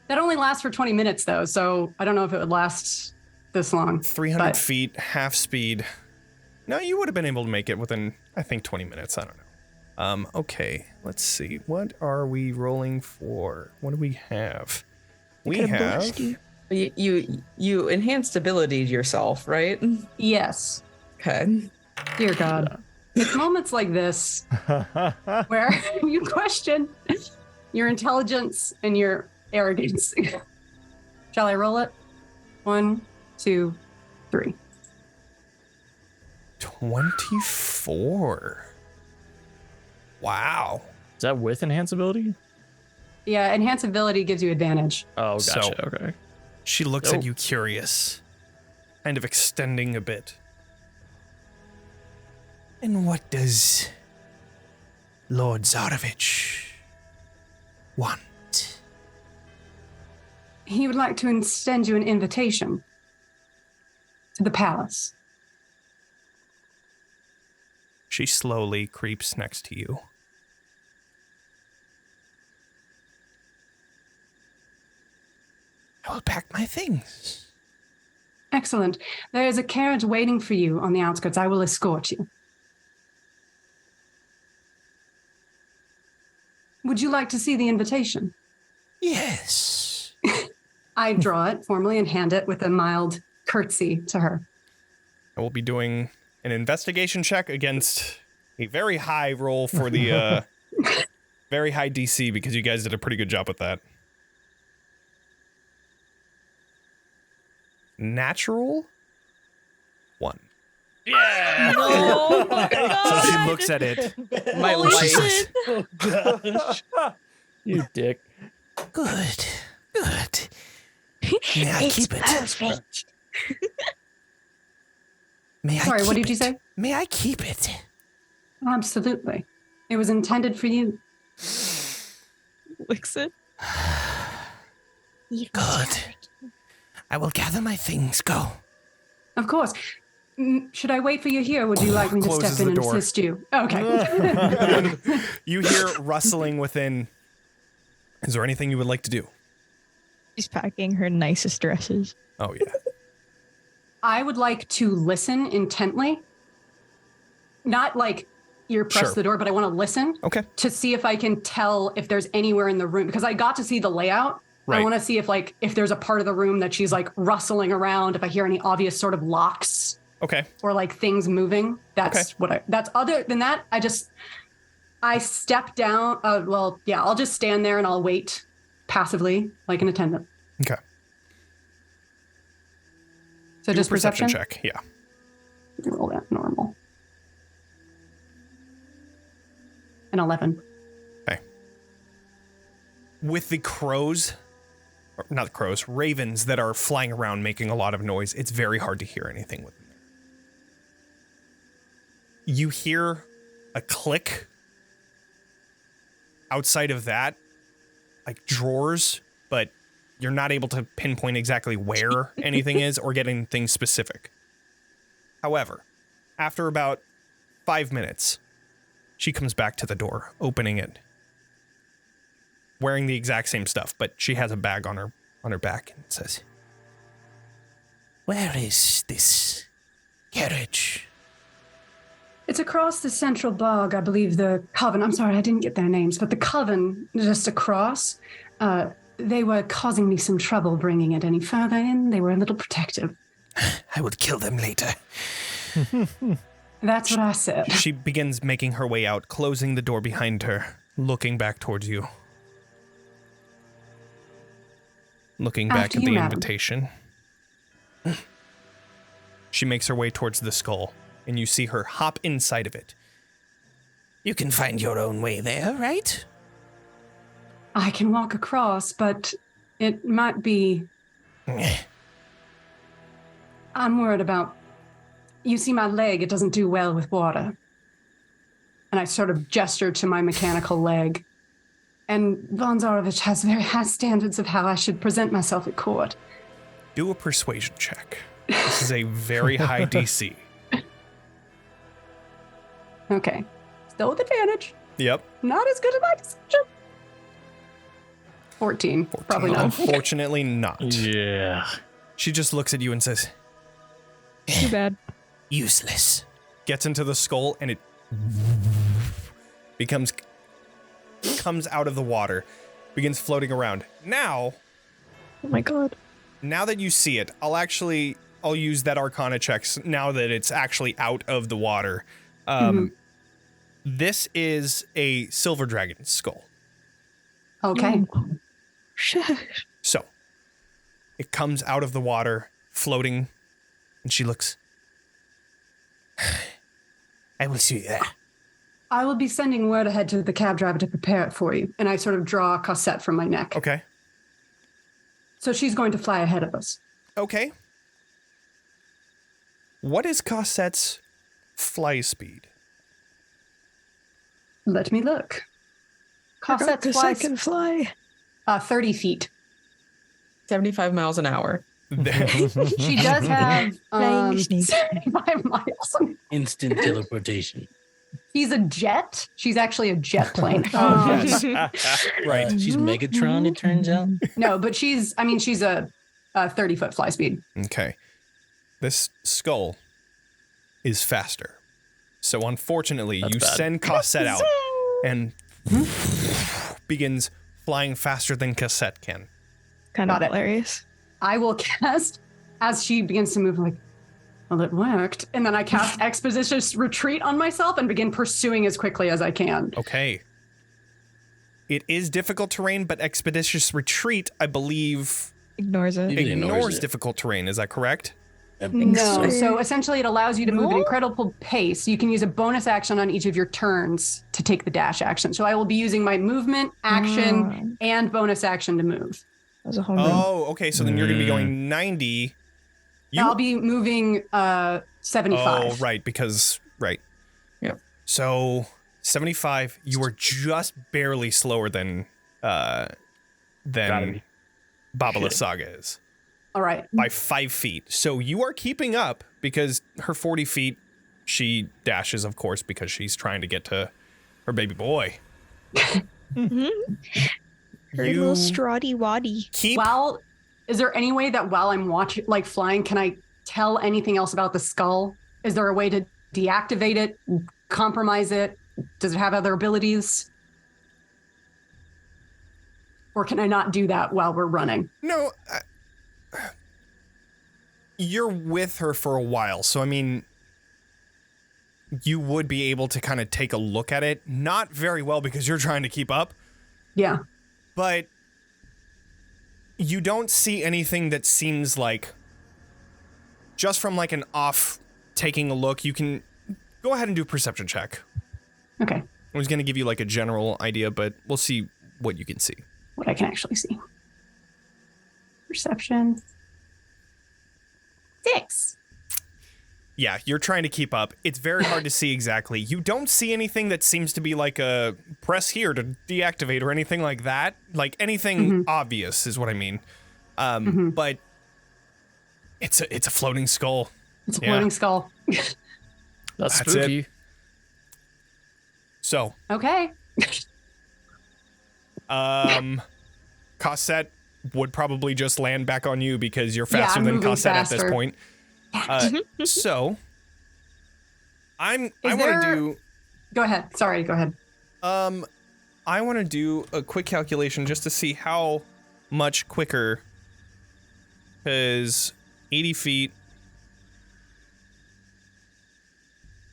That only lasts for 20 minutes, though, so I don't know if it would last this long. 300 but feet, half speed. No, you would have been able to make it within, I think, 20 minutes. I don't know. Okay, let's see. What are we rolling for? What do we have? We Could've have... blessed you. You enhanced ability yourself, right? Yes. Okay. Dear God. It's moments like this where you question your intelligence and your arrogance. Shall I roll it? 1, 2, 3. 24. Wow. Is that with enhance ability? Yeah, enhance ability gives you advantage. Oh, gotcha. So- Okay. She looks Oh. at you curious, kind of extending a bit. And what does Lord Zarevich want? He would like to extend you an invitation to the palace. She slowly creeps next to you. I will pack my things. Excellent. There is a carriage waiting for you on the outskirts. I will escort you. Would you like to see the invitation? Yes. I draw it formally and hand it with a mild curtsy to her. I will be doing an investigation check against a very high roll for the very high DC because you guys did a pretty good job with that. Natural 1. Yeah. Oh my So God. she looks at it. My Holy life. shit. Oh, gosh. You dick. Good. Good. May I It's keep it? perfect. May I Sorry, what keep did you it? say? May I keep it? Absolutely. It was intended for you. Licks it. Good. I will gather my things. Go. Of course. Should I wait for you here? Would you like me to Closes step in the and door. assist you? Okay. You hear rustling within. Is there anything you would like to do? She's packing her nicest dresses. Oh, yeah. I would like to listen intently. Not like ear press Sure. the door, but I want to listen Okay. to see if I can tell if there's anywhere in the room, because I got to see the layout Right. I want to see if there's a part of the room that she's like rustling around, if I hear any obvious sort of locks Okay. or like things moving. That's other than that, I step down. I'll just stand there and I'll wait passively like an attendant. Okay. So Do just a perception perception? check. Yeah. Roll that normal. An 11. Okay. With the crows, or not crows, ravens that are flying around making a lot of noise, it's very hard to hear anything within there. You hear a click. Outside of that, like drawers, but you're not able to pinpoint exactly where anything is or get anything specific. However, after about 5 minutes, she comes back to the door, opening it, wearing the exact same stuff, but she has a bag on her back and says, Where is this carriage? It's across the central bog, I believe the coven. I'm sorry, I didn't get their names, but the coven just across. They were causing me some trouble bringing it any further in. They were a little protective. I will kill them later. That's what I said. She begins making her way out, closing the door behind her, looking back towards you. Looking back After at you, the madam. invitation. She makes her way towards the skull, and you see her hop inside of it. You can find your own way there, right? I can walk across, but it might be. I'm worried about. You see my leg, it doesn't do well with water. And I sort of gesture to my mechanical leg. And Von Zarovich has very high standards of how I should present myself at court. Do a persuasion check. This is a very high DC. Okay. Still with advantage. Yep. Not as good as my deception. 14. Probably not. Unfortunately not. Yeah. She just looks at you and says, Too bad. Useless. gets into the skull, and it comes out of the water, begins floating around. Now, Oh my god. now that you see it, I'll use that Arcana checks now that it's actually out of the water. This is a silver dragon skull. Okay. Oh, shit. So, it comes out of the water, floating, and she looks. I will see that. I will be sending word ahead to the cab driver to prepare it for you. And I sort of draw a cassette from my neck. Okay. So she's going to fly ahead of us. Okay. What is Cossette's fly speed? Let me look. Cosette Cossette's fly can fly. 30 feet. 75 miles an hour. She does have Flying snake. 75 miles. Instant teleportation. He's a jet. She's actually a jet plane. Right. She's Megatron, it turns out. No, but she's a 30-foot fly speed. Okay. This skull is faster. So unfortunately, you bad. send Cossette out and begins flying faster than Cossette can. Kind of Got it. hilarious. I will cast, as she begins to move, like, well, it worked. And then I cast Expeditious Retreat on myself and begin pursuing as quickly as I can. Okay. It is difficult terrain, but Expeditious Retreat, I believe, Ignores it. It ignores ignores it. difficult terrain. Is that correct? No, so essentially it allows you to move at incredible pace. You can use a bonus action on each of your turns to take the dash action. So I will be using my movement, action, and bonus action to move. That was a home run. Oh, okay. So then you're going to be going 90. I'll be moving 75. Oh, right. Because, right. Yep. So 75, you are just barely slower than Gotta be. Baba Lysaga is. All right. By 5 feet. So you are keeping up because her 40 feet, she dashes, of course, because she's trying to get to her baby boy. Her little strawdy waddy. Keep Is there any way that while I'm watching, like flying, can I tell anything else about the skull? Is there a way to deactivate it, compromise it? Does it have other abilities? Or can I not do that while we're running? No, you're with her for a while, so I mean, you would be able to kind of take a look at it. Not very well because you're trying to keep up, Yeah. but you don't see anything that seems like, just from like an off taking a look, you can go ahead and do a perception check. Okay. I was going to give you like a general idea, but we'll see what you can see. What I can actually see. Perception. 6. Yeah, you're trying to keep up. It's very hard to see exactly. You don't see anything that seems to be like a press here to deactivate or anything like that. Like anything obvious is what I mean. But it's a floating skull. It's a floating skull. That's That's spooky. it. So, Okay. Cosette would probably just land back on you because you're Yeah, faster I'm than moving Cosette at this faster. point. So, I want there- to do. Go ahead. Sorry, go ahead. I want to do a quick calculation just to see how much quicker. Because 80 feet,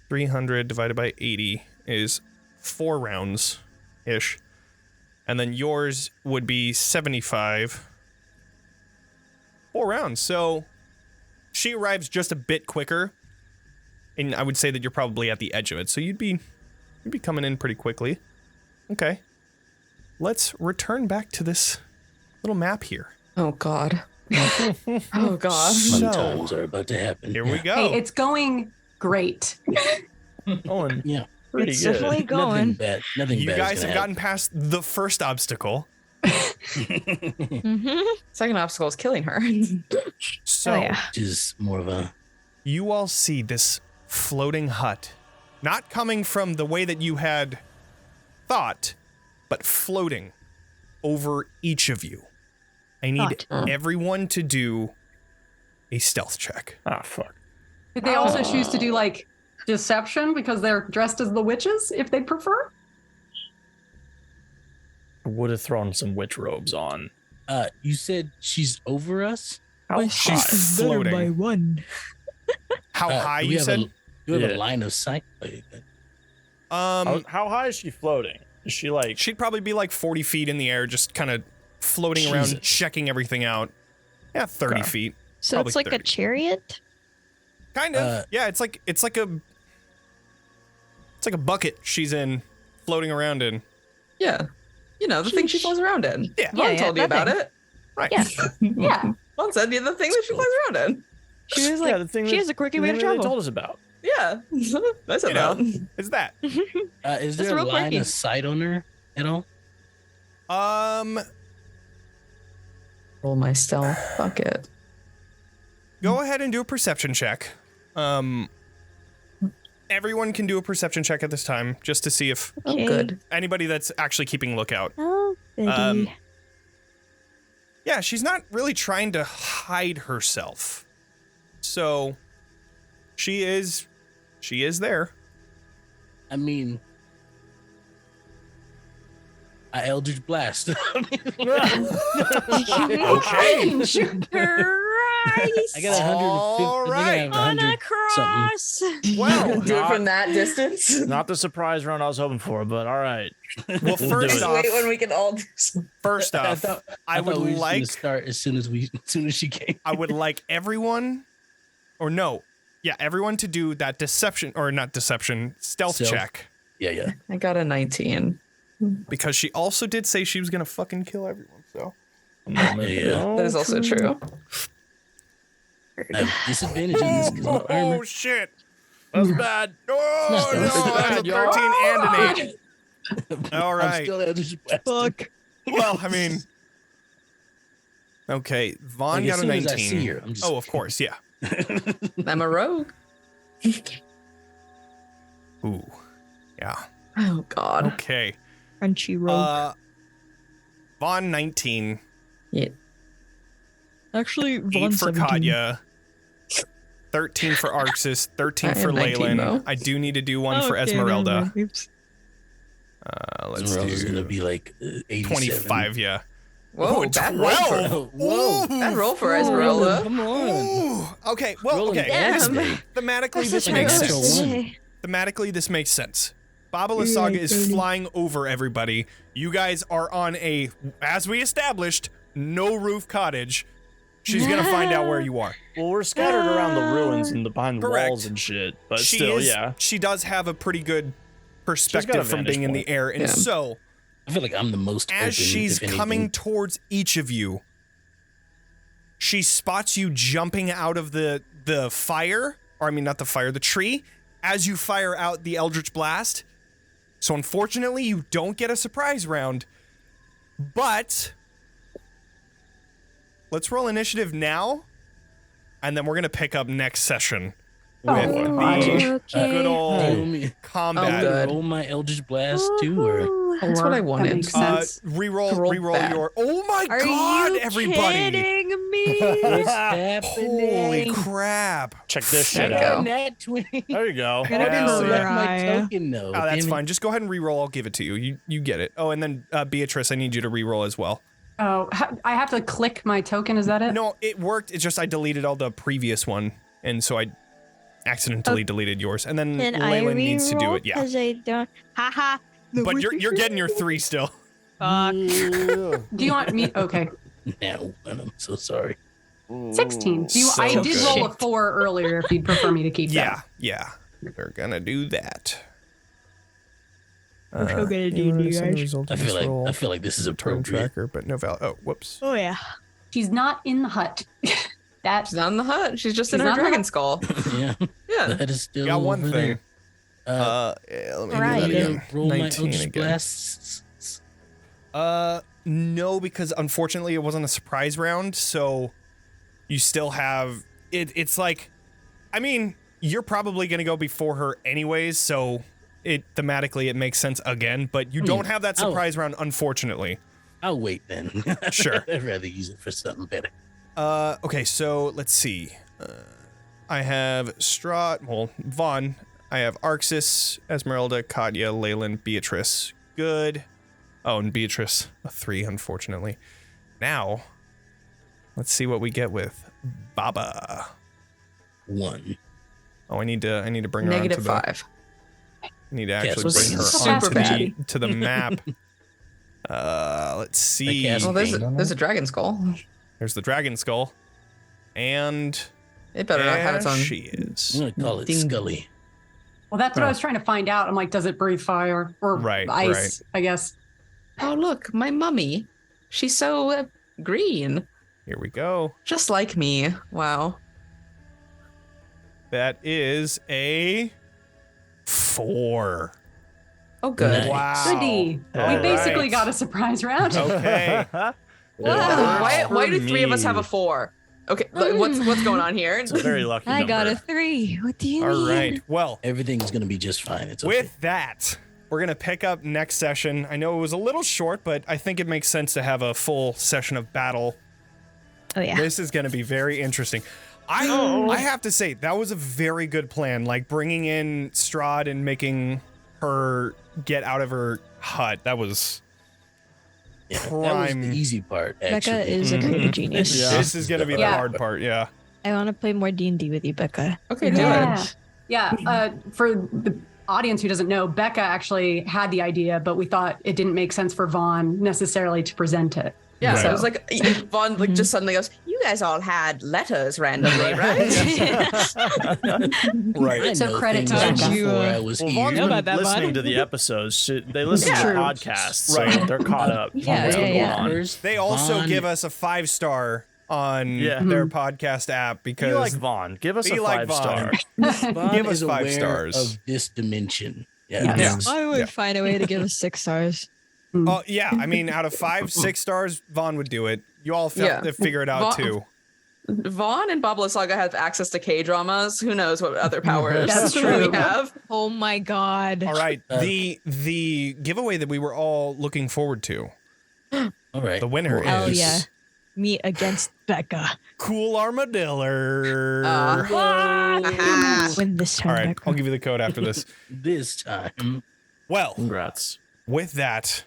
300 divided by 80 is 4 rounds ish. And then yours would be 75. 4 rounds. So she arrives just a bit quicker. And I would say that you're probably at the edge of it. So you'd be coming in pretty quickly. Okay. Let's return back to this little map here. Oh God. Oh God. Fun So- times are about to happen. Here we go. Hey, it's going great. Owen, Yeah. pretty It's good. definitely Nothing going. bad. Nothing You bad. guys have gotten past the first obstacle. Second obstacle is killing her. So Oh, yeah. Which is more of a you all see this floating hut, not coming from the way that you had thought, but floating over each of you. I need everyone to do a stealth check. Ah, fuck. Did they also choose to do like deception because they're dressed as the witches if they prefer? I would have thrown some witch robes on. you said she's over us? How She's high? floating. one. How high do we you have said? do we have Yeah. a line of sight? How high is she floating? Is she like... She'd probably be like 40 feet in the air, just kind of floating around, Jesus. checking everything out. Yeah, 30 Okay. feet. So Probably it's like 30. a chariot? Kind of. Yeah, it's like a bucket she's in, floating around in. Yeah. You know, the thing she flies around in. Yeah. Mom Yeah, told yeah, you about that it. Right. Yeah. Yeah. Mom said you the thing that she flies around in. She was like, the thing she has a quirky way to they travel. told us about. Yeah. That's You know, about. it's that. Is That's there a real line quirky. of sight on her at all? Roll my stealth bucket. Go ahead and do a perception check. Everyone can do a perception check at this time, just to see if Oh, Okay. good. anybody that's actually keeping lookout. Oh, goody. Yeah, she's not really trying to hide herself. So she is there. I mean, I Eldritch Blast. Okay. Christ! I got 150. All right. On a 100 cross! Well, Do it from that distance. Not the surprise round I was hoping for, but all right. well, first it. off, Wait when we can all do something. first off, I would thought we were just gonna like start as soon as she came. I would like everyone, or no, yeah, everyone to do that deception or not deception stealth Stealth. check, Yeah. I got a 19. because she also did say she was gonna fucking kill everyone. So Yeah. That is also true. I have disadvantage on this because of my armor. oh shit! That's bad. Oh no, It's that's a bad, y'all. 13 and an 8. All I'm right. still Eldritch Blast. Fuck. Well, I mean, okay, Vaughn Like, got as a soon as 19. I see her, I'm just- Oh, of course, yeah. I'm a rogue. Ooh, yeah. Oh, God. Okay. Crunchy roll. Vaughn 19, Yeah. Actually, 8 Vaughn for 17. Katya, 13 for Arxes, 13 I for am 19 Leilyn. though. I do need to do one for Okay, never Esmeralda. mind. Oops. Let's Esmeralda's do gonna be like 87. 25, yeah. Whoa, bad roll for 12. Whoa. bad roll for Esmeralda. Come on. Ooh. Okay, well, Rolling okay. dice, Damn. babe. Thematically, this such a makes natural sense. one. Thematically, this makes sense. Baba Lysaga is flying over everybody. You guys are on a, as we established, no roof cottage. She's gonna find out where you are. Well, we're scattered around the ruins and behind the Correct. walls and shit, but She still, is, yeah. She does have a pretty good perspective from vantage being in the point. air, and Yeah. so I feel like I'm the most as open, she's if anything. coming towards each of you, she spots you jumping out of the fire, or I mean not the fire, the tree, as you fire out the Eldritch Blast. So unfortunately, you don't get a surprise round, but let's roll initiative now, and then we're gonna pick up next session with the good Roll old me- combat. good. roll my Eldritch Blast too, or That's what I That wanted. makes sense. Reroll Roll bad. your. Oh my Are god, you everybody! kidding me? what's Holy happening? crap! Check this There shit you out. go. Nat 20. There you go. Gonna Hell I yeah. left my cry. token though. Oh, that's Damn it. fine. Just go ahead and reroll. I'll give it to you. You get it. Oh, and then Beatrice, I need you to reroll as well. Oh, I have to click my token. Is that it? No, it worked. It's just I deleted all the previous one, and so I accidentally deleted yours. And then Can I Leilyn needs to do reroll? it. Yeah, Because I don't. Haha. but you're getting your 3 still. Fuck. Do you want me? Okay. Now, I'm so sorry. 16. Do you, So I did good. roll a 4 earlier if you'd prefer me to keep that. Yeah. We're gonna do that. We're still gonna do you guys. I feel like this is turn appropriate. tracker, but no value. Oh, whoops. Oh yeah. She's not in the hut. That's She's not in the hut. She's just in She's her not in the dragon hut. skull. Yeah, Yeah. that is still Got one over thing. there. Yeah, let me Right. do that I'm again. gonna roll my 19 Eldritch again. Blasts. No, because unfortunately it wasn't a surprise round, so you still have it. It's like, I mean, you're probably gonna go before her anyways, so it thematically it makes sense again. But you don't have that surprise round, unfortunately. I'll wait then. Sure. I'd rather use it for something better. Okay, so let's see. I have Vaughn. I have Arxes, Esmeralda, Katya, Leilyn, Beatrice. Good. Oh, and Beatrice, a 3, unfortunately. Now, let's see what we get with Baba. 1. Oh, I need to bring her Negative onto the. 5. I need to Yes, actually was bring her super onto bad. to the map. Let's see. cast- Well, there's a dragon skull. There's the dragon skull, and It better not have its there own. she is. I'm gonna call it Ding. Scully. well, that's what I was trying to find out. I'm like, does it breathe fire or Right, ice? I guess. Oh, look, my mummy. She's so green. Here we go. Just like me. Wow. That is a 4. Oh, good. Nice. Wow. Goody. All We basically right. got a surprise round. Okay. Why do For 3 of us have a me. 4? Okay, what's going on here? It's a very lucky I got a number. 3. What do you All mean? right. Well, Everything's gonna be just fine. It's okay. with that, we're going to pick up next session. I know it was a little short, but I think it makes sense to have a full session of battle. Oh yeah. This is going to be very interesting. I have to say, that was a very good plan. Like bringing in Strahd and making her get out of her hut. That was Yeah, that was prime. the easy part. Actually, Becca is a creative genius. Yeah. This is going to be the Yeah. hard part. Yeah. I want to play more D&D with you, Becca. Okay, do Yeah. it. Yeah. For the audience who doesn't know, Becca actually had the idea, but we thought it didn't make sense for Vaughn necessarily to present it. Yeah, so Right. it was like Vaughn like just suddenly goes, "You guys all had letters randomly, right?" Right. I So know credit to things Becca. before I was Well, here. Vaughn's know been about that, listening Vaughn. to the episodes. They listen Yeah. to the True. podcasts, so Right. they're caught up. Yeah, What's yeah, going yeah. on. They also Vaughn- give us a 5-star on Yeah. their podcast app Be because like Vaughn. Give us Be a like 5-star. Vaughn Give us is 5 aware stars. of this dimension. Yeah, Yeah. this is- I would Yeah. find a way to give us 6 stars. Oh yeah, I mean, out of 5, 6 stars, Vaughn would do it. You all Yeah. figure it out Vaughn- too. Vaughn and Baba Lysaga have access to K-dramas. Who knows what other powers That's we true. have? Oh my god. All right, the giveaway that we were all looking forward to. all right. The winner Hell is yeah. Me against Becca. Cool Armadillo. Aha. Win this time, All right, Becca. I'll give you the code after this. This time, Well, Congrats. with that,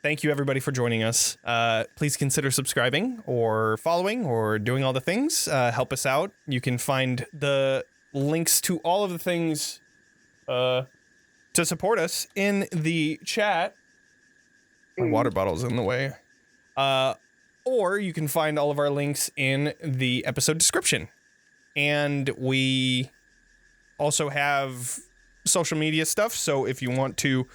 thank you everybody for joining us. Please consider subscribing or following or doing all the things. Help us out. You can find the links to all of the things to support us in the chat. My water bottle's in the way. Or you can find all of our links in the episode description. And we also have social media stuff, so if you want to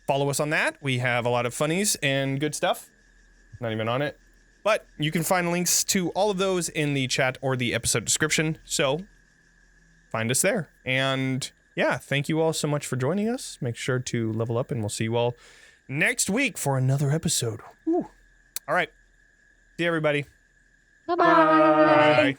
follow us on that, we have a lot of funnies and good stuff. Not even on it. But you can find links to all of those in the chat or the episode description, so find us there. And yeah, thank you all so much for joining us. Make sure to level up, and we'll see you all next week for another episode. Woo. All right. See you, everybody. Bye-bye. Bye.